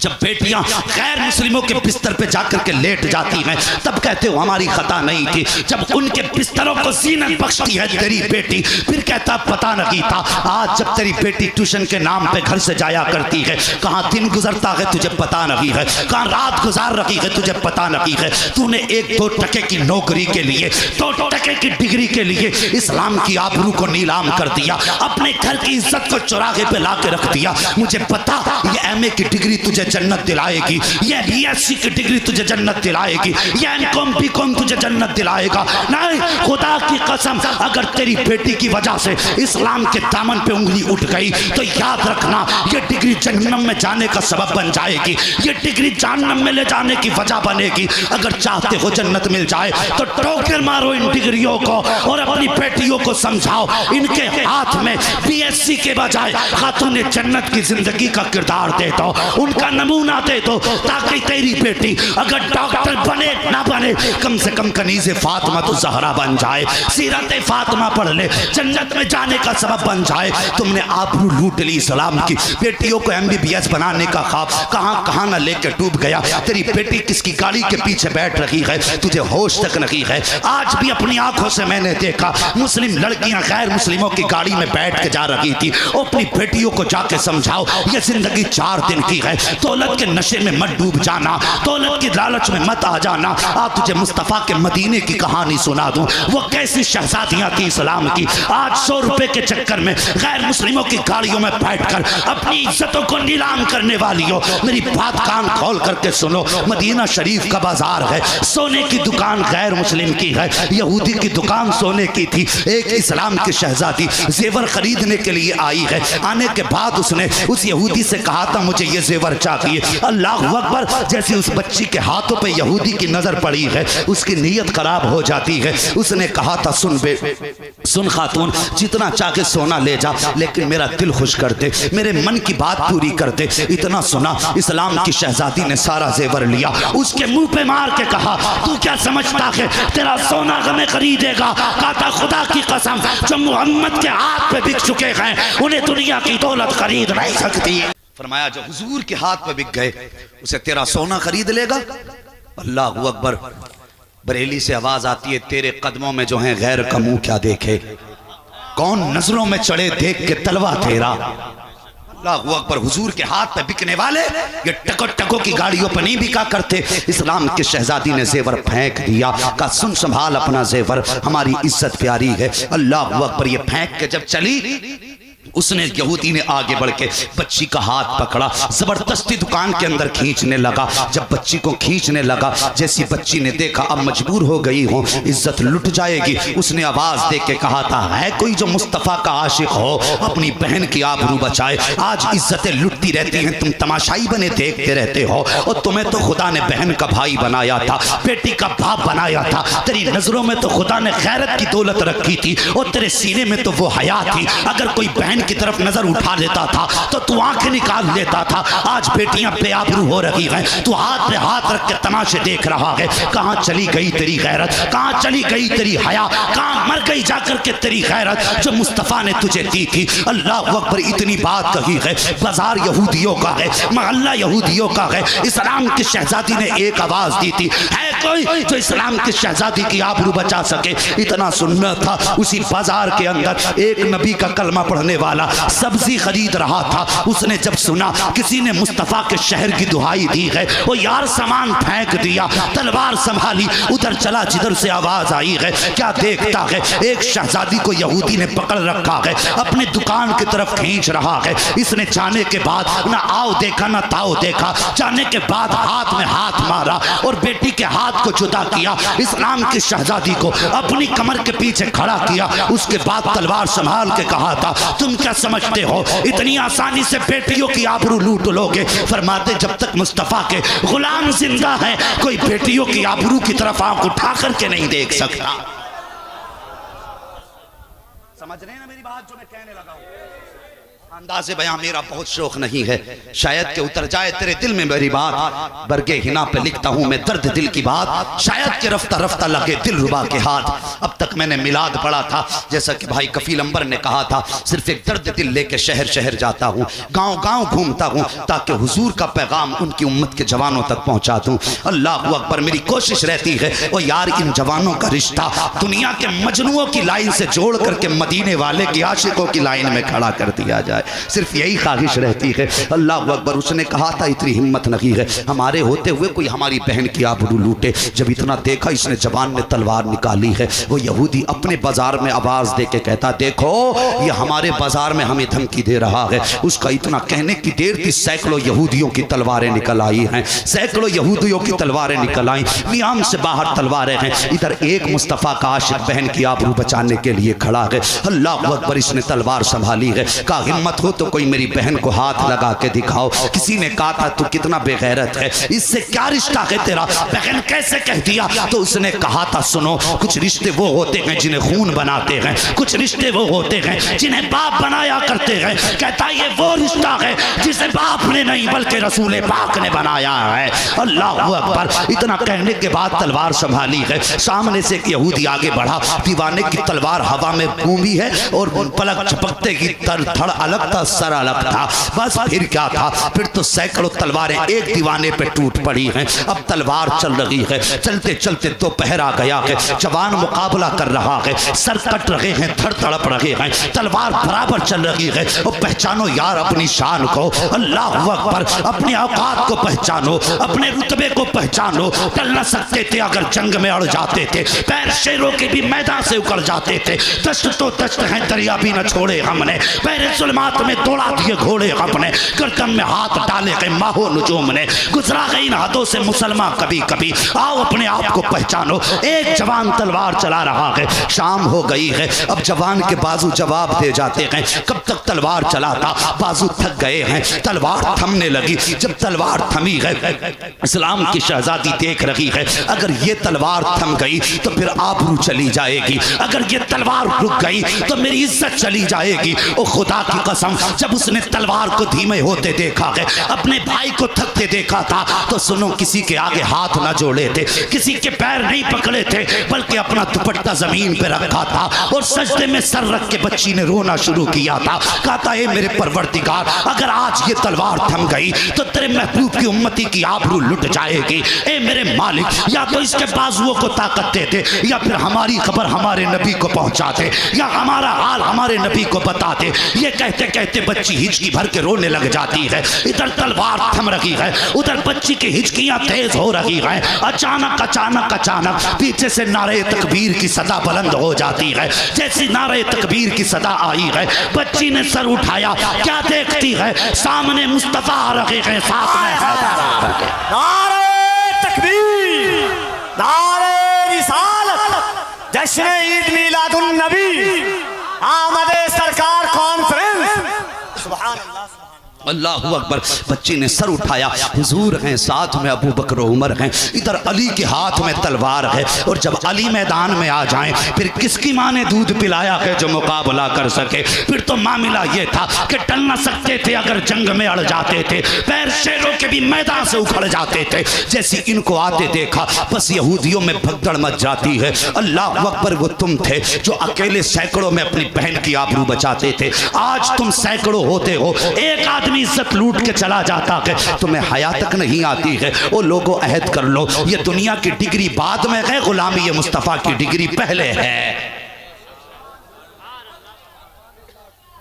जब बेटियां गैर मुस्लिमों के बिस्तर पे जाकर के लेट जाती हैं तब कहते हो हमारी खता नहीं थी, जब उनके बिस्तरों को ज़ीनत बख्शती है तेरी बेटी फिर कहता पता नहीं था। आज जब तेरी बेटी ट्यूशन के नाम पे घर से जाया करती है, कहाँ दिन गुजरता है तुझे पता नहीं है, कहाँ रात गुजार रही है तुझे पता नहीं है। तूने 1-2 टके की नौकरी के लिए, 2 टके की डिग्री के लिए इस्लाम की आबरू को नीलाम कर दिया, अपने घर की इज्जत को चौराहे पे ला के रख दिया। मुझे पता ये MA की डिग्री तुझे जन्नत दिलाएगी, ये BSc की डिग्री तुझे जन्नत दिलाएगी, ये MCom BCom तुझे जन्नत दिलाएगा। नहीं, खुदा की कसम, अगर तेरी बेटी की वजह से इस्लाम के दामन पे उंगली उठ गई तो याद रखना ये डिग्री जहन्नम में जाने का सबब बन जाएगी, ये डिग्री जहन्नम में ले जाने की वजह बनेगी। अगर चाहते हो जन्नत मिल जाए तो ठोकर मारो इन डिग्रियों को और अपनी बेटियों को समझाओ इनके हाथ में BSc के बजाय खातून जन्नत की जिंदगी का किरदार दे दो, उनका नमूना दे दो, ताकि तेरी बेटी अगर डॉक्टर बने ना बने कम से कम कनीज़े फातिमा तो ज़हरा बन जाए, सीरत फातिमा पढ़ ले, जन्नत में जाने का सबब बन जाए। तुमने आबरू लूट ली इस्लाम की, बेटियों को MBBS बनाने का ख्वाब कहाँ कहाँ ना लेकर डूब गया। तेरी बेटी किसकी गाड़ी के पीछे बैठ रही नहीं है, तुझे होश तक नहीं है। आज भी अपनी आंखों से मैंने देखा मुस्लिम लड़कियां गैर मुस्लिमों की गाड़ी में बैठ के जा रही थी। अपनी बेटियों को जाके समझाओ ये जिंदगी 4 दिन की है, दौलत के नशे में मत डूब जाना, दौलत की लालच में मत आ जाना। आज तुझे मुस्तफ़ा के मदीने की कहानी सुना दूं, वो कैसी शहजादियां थी इस्लाम की। आज 100 रुपए के चक्कर में गैर मुस्लिमों की गाड़ियों में बैठकर अपनी इज्जतों को नीलाम करने वाली हो। मेरी बात कान खोल करके सुनो, मदीना शरीफ का बाजार है, सोने की दुकान गैर मुस्लिम की है, यहूदी की दुकान सोने की थी। एक इस्लाम की शहजादी जेवर खरीदने के लिए आई है। आने के बाद उसने उस यहूदी से कहा था मुझे ये जेवर चाहिए। अल्लाह अकबर, जैसे उस बच्ची के हाथों पे यहूदी की नजर पड़ी है उसकी नीयत खराब हो जाती है। उसने कहा था सुन खातून, जितना चाहे सोना ले जा, लेकिन मेरा दिल खुश कर दे, मेरे मन की बात पूरी कर दे। इतना सुना, इस्लाम की शहजादी ने सारा जेवर लिया, उसके मुंह पे मार के कहा तू क्या समझता है तेरा सोना हमें खरीदेगा? कहता खुदा की कसम, जो मोहम्मद के हाथ पे बिक चुके हैं उन्हें दुनिया की दौलत खरीद नहीं सकती। फरमाया जो हुजूर के हाथ पे बिक गए उसे तेरा सोना खरीद लेगा? अल्लाह अकबर। बरेली से आवाज आती है तेरे कदमों में जो है गैर का मुंह क्या देखे, कौन नजरों में चढ़े देख के तलवा तेरा। अल्लाह अकबर। हुजूर के हाथ पे बिकने वाले ये टको टको की गाड़ियों पर नहीं बिका करते। इस्लाम की शहजादी ने जेवर फेंक दिया, का सुन संभाल अपना जेवर, हमारी इज्जत प्यारी है। अल्लाह अकबर। ये फेंक के जब चली, उसने यहूदी ने आगे बढ़ के बच्ची का हाथ पकड़ा, जबरदस्ती दुकान के अंदर खींचने लगा। जब बच्ची को खींचने लगा, जैसी बच्ची ने देखा अब मजबूर हो गई हो, इज्जत लुट जाएगी, उसने आवाज दे के कहा था है कोई जो मुस्तफ़ा का आशिक हो अपनी बहन की आबरू बचाए। आज इज्जतें लुटती रहती हैं, तुम तमाशाई बने देखते रहते हो। और तुम्हें तो खुदा ने बहन का भाई बनाया था, बेटी का बाप बनाया था। तेरी नजरों में तो खुदा ने खैरत की दौलत रखी थी और तेरे सीने में तो वो हया थी। अगर कोई बहन की तरफ नजर उठा लेता था तो तू आंखें निकाल लेता था। आज बेटियां बेआबरू हो रही हैं, तू हाथ पे हाथ रख के तमाशे देख रहा है। कहां चली गई तेरी गैरत, कहां चली गई तेरी हया, कहां मर गई जाकर के तेरी गैरत जो मुस्तफा ने तुझे दी थी। अल्लाह अकबर। इतनी बात कही है, बाजार यहूदियों का है, मोहल्ला यहूदियों का है। इस्लाम की शहजादी ने एक आवाज दी थी, है कोई जो इस्लाम की शहजादी की आबरू बचा सके? इतना सुनना था। उसी बाजार के अंदर एक नबी का कलमा पढ़ने वाला सब्जी खरीद रहा था। उसने जब सुना किसी ने मुस्तफा के शहर की दुहाई दी है, वो यार सामान फेंक दिया, तलवार संभाली, उधर चला जिधर से आवाज आई है। क्या देखता है, एक शहजादी को यहूदी ने पकड़ रखा है, अपनी दुकान की तरफ खींच रहा है। इसने जाने के बाद ना आओ देखा ना ताओ देखा, जाने के बाद हाथ में हाथ मारा और बेटी के हाथ को जुदा किया। इस्लाम की शहजादी को अपनी कमर के पीछे खड़ा किया। उसके बाद तलवार संभाल के कहा था तुम क्या समझते हो इतनी आसानी से बेटियों की आबरू लूट लोगे? फरमाते जब तक मुस्तफा के गुलाम जिंदा है कोई बेटियों की आबरू की तरफ आंख उठा करके नहीं देख सकता। समझ रहे हैं ना मेरी बात जो मैं कहने लगा हूं? अंदाज़े बयां मेरा बहुत शौक नहीं है, शायद के उतर जाए तेरे दिल में मेरी बात। बरगे हिना पे लिखता हूं मैं दर्द दिल की बात, शायद के रफ्ता रफ्ता लगे दिल रुबा के हाथ। अब तक मैंने मिलाद पढ़ा था, जैसा कि भाई कफील अंबर ने कहा था, सिर्फ एक दर्द दिल लेके शहर शहर जाता हूँ, गाँव गाँव घूमता हूँ, ताकि हुजूर का पैगाम उनकी उम्मत के जवानों तक पहुँचा दूँ। अल्लाह अकबर। मेरी कोशिश रहती है वो यार इन जवानों का रिश्ता दुनिया के मजनुओं की लाइन से जोड़ करके मदीने वाले की आशिकों की लाइन में खड़ा कर दिया जाए, सिर्फ यही ख्वाहिश रहती है। अल्लाह अकबर। उसने कहा था इतनी हिम्मत नहीं है हमारे होते हुए कोई हमारी बहन की आबरू लूटे। जब इतना देखा इसने जवान ने तलवार निकाली है। वो यहूदी अपने बाजार में आवाज दे के कहता देखो ये हमारे बाजार में हमें धमकी दे रहा है। उसका इतना कहने की देर थी सैकड़ों यहूदियों की तलवारें निकल आई हैं, सैकड़ों यहूदियों की तलवारें निकल आई, नियाम से बाहर तलवारें हैं। इधर एक मुस्तफ़ा का आशिक बहन की आबरू बचाने के लिए खड़ा है। अल्लाह अकबर। इसने तलवार संभाली है, कहा हिम्मत हो तो कोई मेरी बहन को हाथ लगा के दिखाओ। किसी ने कहा था तू कितना बेगैरत है, इससे क्या रिश्ता है तेरा, बहन कैसे कह दिया? तो उसने कहा था सुनो कुछ रिश्ते वो होते हैं जिन्हें खून बनाते हैं, कुछ रिश्ते वो होते हैं जिन्हें बाप बनाया करते हैं। कहता ये वो रिश्ता है जिसे बाप ने नहीं बल्कि रसूल पाक ने बनाया है। अल्लाह अकबर। इतना कहने के बाद तलवार संभाली है। सामने से एक यहूदी आगे बढ़ा, दीवाने की तलवार हवा में घूमी है और पलक झपकते की धड़ अलग अलग था, सर अलग था। बस फिर क्या था, फिर तो सैकड़ों तलवारें एक दीवाने पे टूट पड़ी हैं। अब तलवार चल रही है, चलते चलते दोपहर आ गया है, जवान मुकाबला कर रहा है, सर कट रहे हैं, धड़ तड़प रहे हैं, तलवार बराबर चल रही है। और पहचानो यार अपनी शान को, अल्लाह अकबर, अपनी औकात को पहचानो, अपने रुतबे को पहचानो। टल न सकते थे अगर जंग में अड़ जाते थे, पैर शेरों के भी मैदान से उकड़ जाते थे। दश्त तो दश्त है, दरिया भी न छोड़े हमने, पैरे जुल्मात में दौड़ा दिए घोड़े हमने, गर्दन में हाथ डाले गए माहो नुजूम ने, गुजरा गई इन हाथों से मुसलमान कभी कभी। आओ अपने आप को पहचानो। एक जवान तलवार चला रहा है, शाम हो गई है, अब जवान के बाजू जवाब दे जाते हैं। कब तक तलवार चलाता, बाजू थक गए हैं, तलवार थमने लगी। जब तलवार थमी है, इस्लाम की शहजादी देख रही है, अगर ये तलवार थम गई तो फिर आबरू चली जाएगी, अगर ये तलवार रुक गई तो मेरी इज्जत चली जाएगी। ओ खुदा की कसम, जब उसने तलवार को धीमे होते देखा है, अपने भाई को थकते देखा था, तो सुनो, किसी के आगे हाथ ना जोड़े थे, किसी के पैर नहीं पकड़े थे, बल्कि अपना दुपट्टा जमीन पे रखा था और सजदे में सर रख के बच्ची ने रोना शुरू किया था। कहा था, ए मेरे परवरदिगार, अगर आज ये तलवार थम गई तो तेरे महबूब की उम्मती की आबरू लुट जाएगी। ए मेरे मालिक, या तो इसके बाजुओं को ताकत देते, या फिर हमारी खबर हमारे नबी को पहुंचाते, या हमारा हाल हमारे नबी को बताते। ये कहते कहते बच्ची हिचकी भर के रोने लग जाती है। इधर तलवार थम रही है, उधर बच्ची की हिचकियां तेज हो रही हैं। अचानक अचानक अचानक पीछे से नारे तकबीर की सदा बुलंद हो जाती है। जैसी नारे तकबीर की सदा आई है, बच्ची ने सर उठाया, क्या देखती है, सामने मुस्तफा आ रहे हैं, साथ में नारे तकबीर, नारे रिसालत, जश्न ईद मिलादुन नबी, आमदे सरकार कॉन्फ्रेंस। सुभान अल्लाह, अल्लाह अकबर। बच्ची ने सर उठाया, हुजूर हैं, साथ में अबू बकर उमर हैं, इधर अली के हाथ में तलवार है। और जब अली मैदान में आ जाएं, फिर किसकी माँ ने दूध पिलाया है जो मुकाबला कर सके। फिर तो मामला ये था कि टल न सकते थे अगर जंग में अड़ जाते थे, पैर शेरों के भी मैदान से उखड़ जाते थे। जैसे इनको आते देखा, बस यहूदियों में भगदड़ मच जाती है। अल्लाह अकबर, वो तुम थे जो अकेले सैकड़ों में अपनी बहन की आबरू बचाते थे, आज तुम सैकड़ों होते हो, एक आदमी इज्जत लूट के चला जाता है, तुम्हें हया तक नहीं आती है। ओ लोगों, अहद कर लो, ये दुनिया की डिग्री बाद में है, गुलामी ये मुस्तफा की डिग्री पहले है।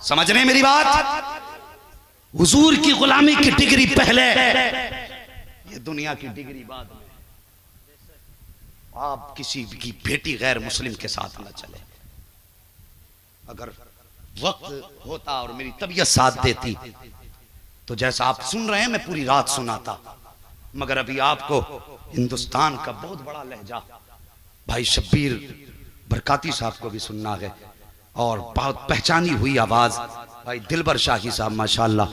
समझ रहे मेरी बात? हुजूर की गुलामी की डिग्री पहले, ये दुनिया की डिग्री बाद में। आप किसी की बेटी गैर मुस्लिम के साथ न चले। अगर वक्त होता और मेरी तबीयत साथ देती तो जैसा आप सुन रहे हैं मैं पूरी रात सुनाता, मगर अभी आपको हिंदुस्तान का बहुत बड़ा लहजा भाई शब्बीर बरकाती साहब को भी सुनना है, और बहुत पहचानी हुई आवाज भाई दिलबर शाही साहब माशाल्लाह,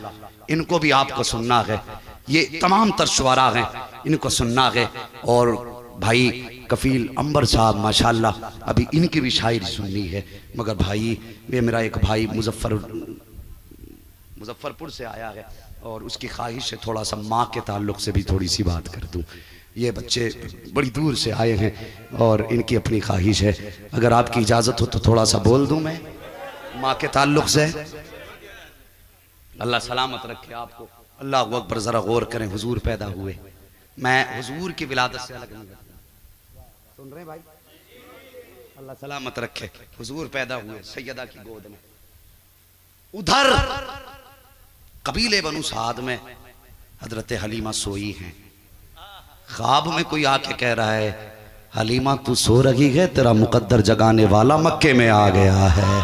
इनको भी आपको सुनना है। ये तमाम तर शुआरा हैं, इनको सुनना है। और भाई कफील अंबर साहब माशाल्लाह, अभी इनकी भी शायरी सुननी है। मगर भाई ये मेरा एक भाई मुजफ्फरपुर से आया है और उसकी ख्वाहिश है थोड़ा सा माँ के ताल्लुक से भी थोड़ी सी बात कर दूं। ये बच्चे बड़ी दूर से आए हैं और इनकी अपनी ख्वाहिश है, अगर आपकी इजाज़त हो तो थोड़ा सा बोल दूं मैं माँ के ताल्लुक से। अल्लाह सलामत रखे आपको। अल्लाह अकबर। ज़रा गौर करें, हुजूर पैदा हुए, मैं हुजूर की विलादत से अलग नहीं करता। सुन रहे भाई? अल्लाह सलामत रखे। हुजूर पैदा हुए सैयदा की गोद में। उधर कबीले बनु साद में हजरत हलीमा सोई हैं। ख्वाब में कोई आके कह रहा है, हलीमा तू सो रही है, तेरा मुकद्दर जगाने वाला मक्के में आ गया है।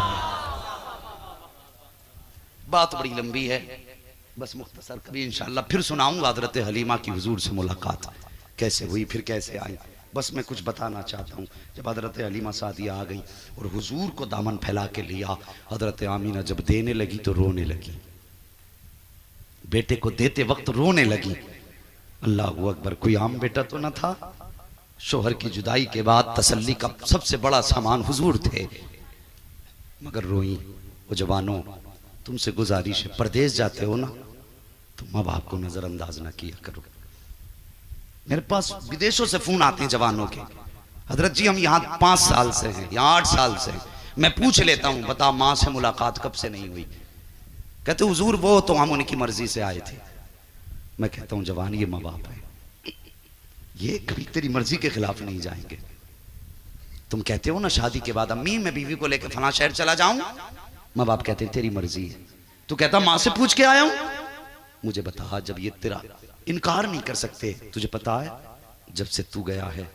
बात बड़ी लंबी है, बस मुख्तसर कभी इंशाअल्लाह फिर सुनाऊंगा हजरत हलीमा की हुजूर से मुलाकात कैसे हुई, फिर कैसे आई। बस मैं कुछ बताना चाहता हूँ। जब हजरत हलीमा सादिया आ गई और हुजूर को दामन फैला के लिया, हजरत आमीना जब देने लगी तो रोने लगी, बेटे को देते वक्त रोने लगी। अल्लाह अकबर। कोई आम बेटा तो न था। शोहर की जुदाई के बाद तसल्ली का सबसे बड़ा सामान हुजूर थे, मगर रोई। वो जवानों, तुमसे गुजारिश है, परदेश जाते हो ना तो माँ बाप को नजरअंदाज ना किया करो। मेरे पास विदेशों से फोन आते हैं जवानों के, हजरत जी हम यहाँ 5 साल से हैं, यहाँ 8 साल से हैं। मैं पूछ लेता हूँ, बता माँ से मुलाकात कब से नहीं हुई? कहते हुजूर वो तो हम उनकी मर्जी से आए थे। मैं कहता हूं जवान, ये माँ बाप है, ये कभी तेरी मर्जी के खिलाफ नहीं जाएंगे। तुम कहते हो ना शादी के बाद अम्मी मैं बीवी को लेकर फला शहर चला जाऊं, माँ बाप कहते हैं तेरी मर्जी है। तू कहता माँ से पूछ के आया हूं, मुझे बता, जब ये तेरा इनकार नहीं कर सकते, तुझे पता है जब से तू गया है,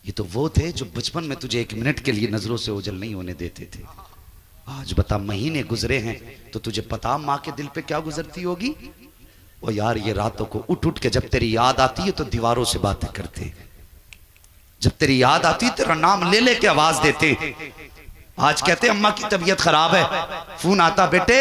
ये तो वो थे जो बचपन में तुझे 1 मिनट के लिए नजरों से ओझल नहीं होने देते थे। आज बता महीने गुजरे हैं तो तुझे पता माँ के दिल पे क्या गुजरती होगी। ओ यार, ये रातों को उठ उठ के जब तेरी याद आती है तो दीवारों से बातें करते, जब तेरी याद आती है तेरा नाम ले ले के आवाज देते। आज कहते अम्मा की तबीयत खराब है, फोन आता बेटे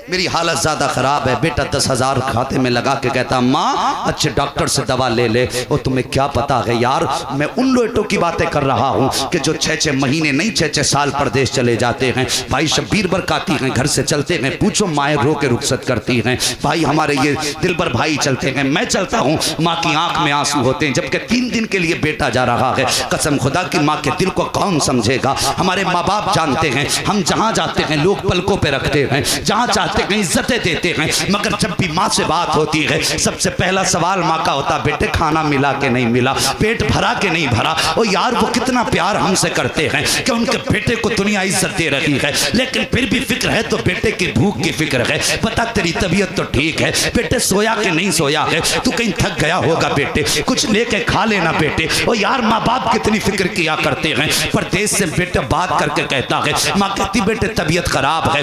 मेरी हालत ज्यादा खराब है, बेटा 10,000 खाते में लगा के कहता अम्मा अच्छे डॉक्टर से दवा ले ले। और तुम्हें क्या पता है यार, मैं उन लोटों की बातें कर रहा हूं कि जो 6-6 महीने नहीं 6-6 साल परदेश चले जाते हैं। भाई शब्बीर बरकाती हैं, घर से चलते हैं, पूछो माएँ रो के रुखसत करती हैं। भाई हमारे ये दिलबर भाई चलते हैं, मैं चलता हूँ, माँ की आंख में आंसू होते हैं, जबकि 3 दिन के लिए बेटा जा रहा है। कसम खुदा की माँ के दिल को कौन समझेगा। हमारे माँ बाप जानते हैं हम जहां जाते हैं लोग पलकों पे रखते हैं, जहां चाहते हैं इज्जतें देते हैं, मगर जब भी माँ से बात होती है सबसे पहला सवाल माँ का होता बेटे खाना मिला के नहीं मिला, पेट भरा के नहीं भरा। और यार वो कितना प्यार हमसे करते हैं कि उनके बेटे को दुनिया इज्जत दे रही है, लेकिन फिर भी फिक्र है तो बेटे की भूख की फिक्र है। बता तेरी तबीयत तो ठीक है बेटे, सोया के नहीं सोया है, तू कहीं थक गया होगा बेटे, कुछ लेके खा लेना बेटे। और यार माँ बाप कितनी फिक्र किया करते हैं। परदेश से बेटा बात करके कहता है, माँ कहती बेटे तबीयत खराब है,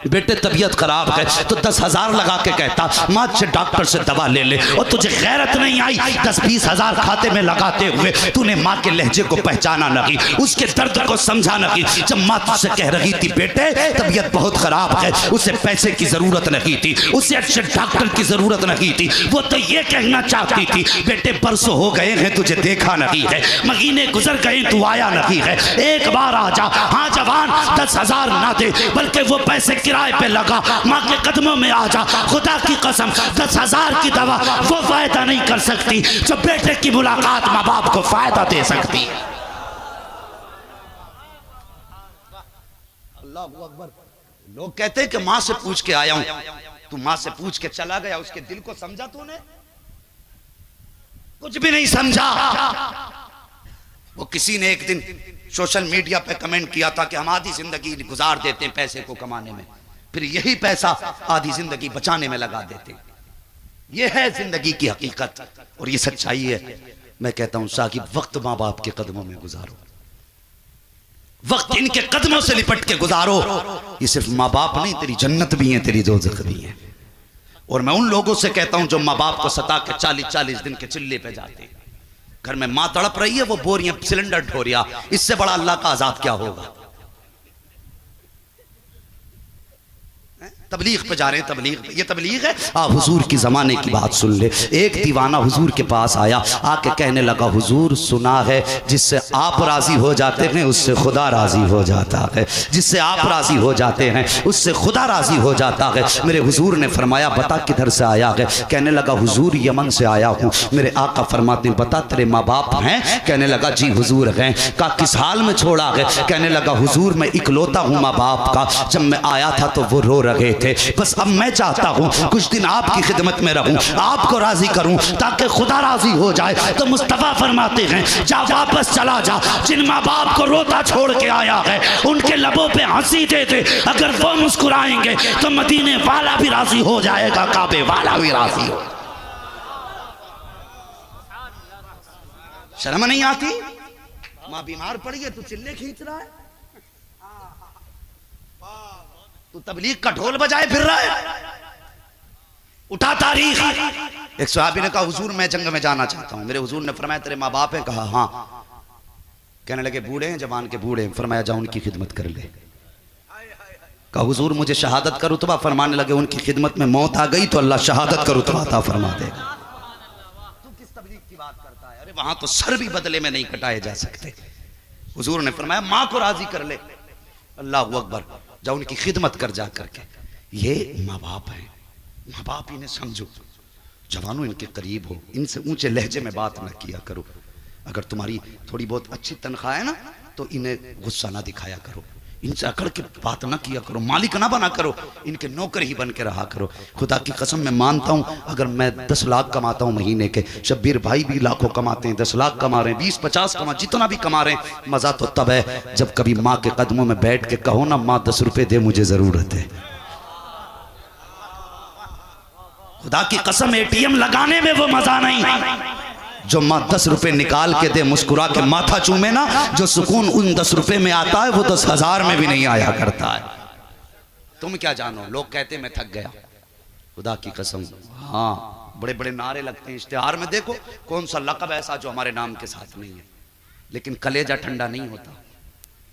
बेटे तबीयत खराब है, तो 10,000 लगा के कहता माँ अच्छे डॉक्टर से दवा ले ले। और तुझे गैरत नहीं आई 10-20 हज़ार खाते में लगाते हुए तूने माँ के लहजे को पहचाना नहीं, उसके दर्द को समझा नहीं। जब माँ तुझसे कह रही थी बेटे तबीयत बहुत खराब है, उसे पैसे की जरूरत नहीं थी, उसे अच्छे डॉक्टर की जरूरत नहीं थी, वो तो ये कहना चाहती थी बेटे बरसों हो गए हैं तुझे देखा नहीं है, महीने गुजर गए तू आया नहीं है, एक बार आ जा। हाँ जवान 10,000 ना दे बल्कि वो पैसे किराए पे लगा, माँ के कदमों में आ जा। खुदा की कसम 10,000 की दवा वो फायदा नहीं कर सकती जो बेटे की मुलाकात माँ बाप को फायदा दे सकती है। अल्लाह अकबर। लोग कहते हैं कि माँ से पूछ के आया हूं, तू माँ से पूछ के चला गया, उसके दिल को समझा तूने? कुछ भी नहीं समझा। वो किसी ने एक दिन सोशल मीडिया पे कमेंट किया था कि हम आधी जिंदगी गुजार देते हैं पैसे को कमाने में, फिर यही पैसा आधी जिंदगी बचाने में लगा देते। ये है जिंदगी की हकीकत और ये सच्चाई है। मैं कहता हूं साकिब वक्त माँ बाप के कदमों में गुजारो, वक्त इनके कदमों से लिपट के गुजारो। ये सिर्फ माँ बाप नहीं, तेरी जन्नत भी है, तेरी दोज़ख भी है। और मैं उन लोगों से कहता हूं जो माँ बाप को सता के 40-40 दिन के चिल्ले पे जाते हैं। घर में माँ तड़प रही है, वो बोरियां सिलेंडर ढो रिया, इससे बड़ा अल्लाह का अजाब क्या होगा। तबलीग पे जा रहे हैं, तबलीग पे, ये तबलीग है। हुजूर की ज़माने की बात सुन ले। एक दीवाना हुजूर के पास आया, आके कहने लगा हुजूर सुना है जिससे आप राजी हो जाते हैं उससे खुदा राजी हो जाता है, जिससे आप राजी हो जाते हैं उससे खुदा राजी हो जाता है। मेरे हुजूर ने फरमाया बता किधर से आया है? कहने लगा हुजूर यमन से आया हूँ। मेरे आका फरमाते हैं बता तेरे माँ बाप हैं? कहने लगा जी हुजूर हैं। कहा किस हाल में छोड़ा है? कहने लगा हुजूर मैं इकलौता हूँ माँ बाप का, जब मैं आया था तो वो रो रहे थे, बस अब मैं चाहता हूं कुछ दिन आपकी खिदमत में रहूं, आपको राजी करूं ताकि खुदा राजी हो जाए। तो मुस्तफा फरमाते हैं जा वापस चला जा, जिन माँ बाप को रोता छोड़ के आया है उनके लबों पे हंसी दे दे, अगर वो मुस्कुराएंगे तो मदीने वाला भी राजी हो जाएगा, काबे वाला भी राजी हो। शर्म नहीं आती? माँ बीमार पड़ी है, तू चिल्ले खींच रहा है, तू तबलीग का ढोल बजाए फिर रहा है। उठा तारीख। एक सहाबी ने कहा हुजूर मैं जंग में जाना चाहता हूं। मेरे हुजूर ने फरमाया तेरे माँ बाप हैं? कहा हाँ। कहने लगे बूढ़े हैं? जवान के बूढ़े हैं। फरमाया जा उनकी खिदमत कर ले। कहा हुजूर मुझे शहादत का रुतबा? फरमाने लगे उनकी खिदमत में मौत आ गई तो अल्लाह शहादत का रुतबा अता फरमा देगा। तू किस तबलीग की बात करता है? अरे वहां तो सर भी बदले में नहीं कटाए जा सकते। हुजूर ने फरमाया माँ को राजी कर ले। अल्लाह अकबर। जा उनकी खिदमत कर जा करके। ये माँ बाप हैं, माँ बाप इन्हें समझो। जवानों इनके करीब हो, इनसे ऊंचे लहजे में बात ना किया करो। अगर तुम्हारी थोड़ी बहुत अच्छी तनख्वाह है ना तो इन्हें गुस्सा ना दिखाया करो, इनसे अकड़ के बात ना किया करो, मालिक ना बना करो, इनके नौकर ही बन के रहा करो। खुदा की कसम मैं मानता हूँ अगर मैं 10 लाख कमाता हूँ महीने के, शब्बीर भाई भी लाखों कमाते हैं, 10 लाख कमा रहे हैं, 20-50 कमा, जितना भी कमा रहे हैं, मज़ा तो तब है जब कभी माँ के कदमों में बैठ के कहो ना माँ 10 रुपये दे मुझे ज़रूरत है। खुदा की कसम ATM लगाने में वो मज़ा नहीं जो माँ 10 रुपए निकाल के दे, मुस्कुरा के माथा चूमे ना, जो सुकून उन 10 रुपए में आता है वो 10,000 में भी नहीं आया करता है। तुम क्या जानो, लोग कहते मैं थक गया। खुदा की कसम हाँ बड़े बड़े नारे लगते हैं इश्तिहार में, देखो कौन सा लक़ब ऐसा जो हमारे नाम के साथ नहीं है, लेकिन कलेजा ठंडा नहीं होता।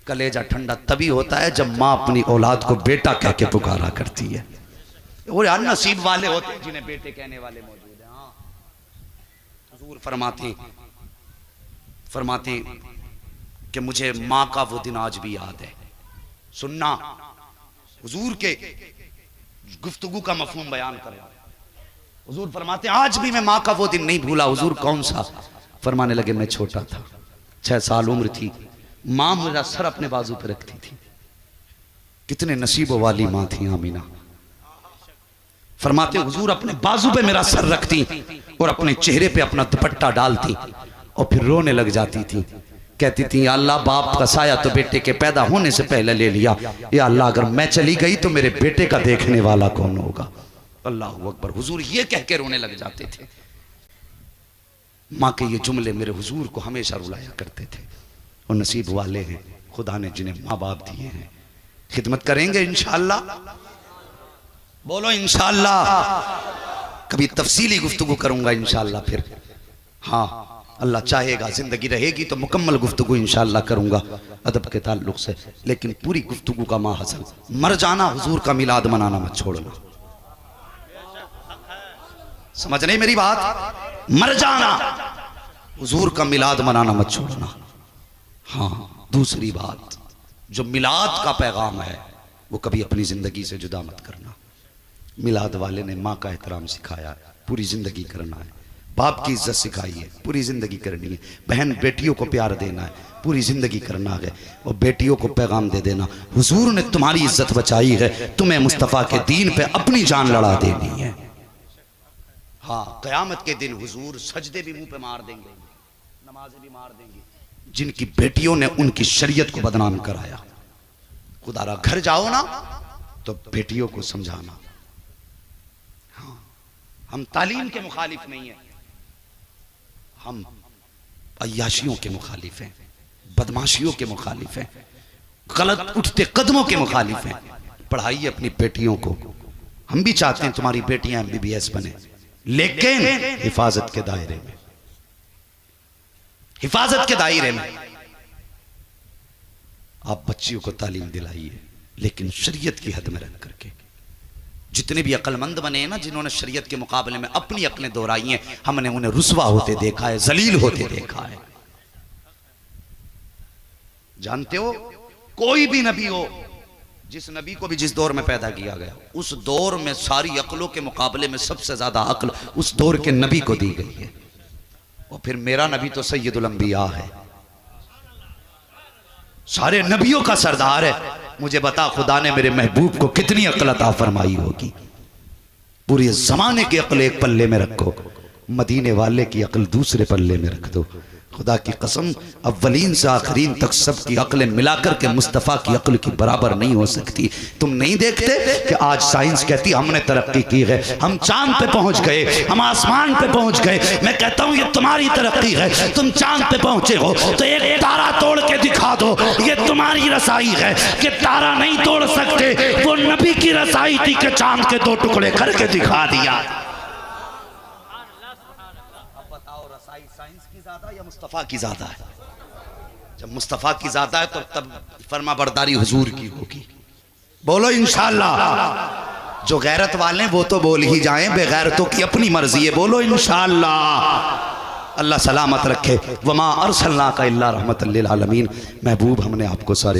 कलेजा ठंडा तभी होता है जब माँ अपनी औलाद को बेटा कह के पुकारा करती है। और यार नसीब वाले होते हैं जिन्हें बेटे कहने वाले मौजूद हैं। हाँ हुजूर फरमाते कि मुझे माँ का वो दिन आज भी याद है। सुनना हुजूर के गुफ्तगू का मफहूम बयान कर रहा हूं। हुजूर फरमाते आज भी मैं माँ का वो दिन नहीं भूला। हुजूर कौन सा? फरमाने लगे मैं छोटा था, 6 साल उम्र थी, माँ मेरा सर अपने बाजू पे रखती थी। कितने नसीबों वाली माँ थी आमीना। फरमाते हुजूर अपने बाजू पे मेरा सर रखती और अपने चेहरे पे अपना दुपट्टा डालती और फिर रोने लग जाती थी। कहती थी या अल्लाह बाप का साया तो बेटे के पैदा होने से पहले ले लिया, या अल्लाह अगर मैं चली गई तो मेरे बेटे का देखने वाला कौन होगा। अल्लाह अकबर। हुजूर ये कह के रोने लग जाते थे। माँ के ये जुमले मेरे हुजूर को हमेशा रुलाया करते थे। और नसीब वाले हैं खुदा ने जिन्हें माँ बाप दिए हैं। खिदमत करेंगे इंशाअल्लाह, बोलो इंशाअल्लाह। कभी तफसीली गुफ्तगू करूंगा इंशाअल्लाह फिर। हाँ अल्लाह चाहेगा जिंदगी रहेगी तो मुकम्मल गुफ्तगू इंशाअल्लाह करूंगा अदब के ताल्लुक से। लेकिन पूरी गुफ्तगू का माहसल मर जाना, हुजूर का मिलाद मनाना मत छोड़ना। समझ नहीं मेरी बात? मर जाना, हुजूर का मिलाद मनाना मत छोड़ना। हाँ दूसरी बात, जो मिलाद का पैगाम है वो कभी अपनी जिंदगी से जुदा मत करना। मिलाद वाले ने माँ का एहतराम सिखाया, पूरी जिंदगी करना है। बाप की इज्जत सिखाई है, पूरी जिंदगी करनी है। बहन बेटियों को प्यार देना है, पूरी जिंदगी करना है। और बेटियों को पैगाम दे देना, हुजूर ने तुम्हारी इज्जत बचाई है, तुम्हें मुस्तफ़ा के दीन पे अपनी जान लड़ा देनी है। हाँ क़यामत के दिन हुजूर सजदे भी मुंह पे मार देंगे, नमाजें भी मार देंगे जिनकी बेटियों ने उनकी शरीयत को बदनाम कराया। खुदारा घर जाओ ना तो बेटियों को समझाना। हाँ हम तालीम के मुखालिफ नहीं है, हम अय्याशियों के मुखालिफ हैं, बदमाशियों के मुखालिफ हैं, गलत उठते कदमों के मुखालिफ हैं। पढ़ाइए अपनी बेटियों को। हम भी चाहते हैं तुम्हारी बेटियां MBBS बने, लेकिन हिफाजत के दायरे में, हिफाजत के दायरे में। आप बच्चियों को तालीम दिलाइए, लेकिन शरीयत की हद में रख करके। जितने भी अक्लमंद बने हैं ना, जिन्होंने शरीयत के मुकाबले में अपनी अक्लें दोहराई हैं, हमने उन्हें रुसवा होते देखा है, जलील होते देखा है। जानते हो कोई भी नबी हो, जिस नबी को भी जिस दौर में पैदा किया गया, उस दौर में सारी अक्लों के मुकाबले में सबसे ज्यादा अक्ल उस दौर के नबी को दी गई है। और फिर मेरा नबी तो सैयदुल अंबिया है, सारे नबियों का सरदार है। मुझे बता खुदा ने मेरे महबूब को कितनी अक्ल अता फरमाई होगी। पूरे जमाने की अक्ल एक पल्ले में रखो, मदीने वाले की अक्ल दूसरे पल्ले में रख दो। खुदा की कसम अव्वलीन से आखिरीन तक सबकी अक्लें मिलाकर के मुस्तफ़ा की अक्ल की बराबर नहीं हो सकती। तुम नहीं देखते कि आज साइंस कहती हमने तरक्की की है, हम चांद पे पहुंच गए, हम आसमान पे पहुंच गए। मैं कहता हूं ये तुम्हारी तरक्की है। तुम चांद पे पहुंचे हो तो एक तारा तोड़ के दिखा दो, ये तुम्हारी रसाई है। कि तारा नहीं तोड़ सकते, वो नबी की रसाई थी कि चांद के 2 टुकड़े करके दिखा दिया। या मुस्तफ़ा की ज़्यादा है? जब मुस्तफ़ा की ज़्यादा है तो तब फरमा बरदारी हुजूर की होगी। बोलो इंशाअल्लाह। जो गैरत वाले वो तो बोल ही जाएं, बेगैरतों की अपनी मर्जी है। बोलो इंशाअल्लाह। अल्लाह सलामत रखे। वमा अरसलनाका इल्ला रहमतल लिल आलमीन। महबूब हमने आपको सारे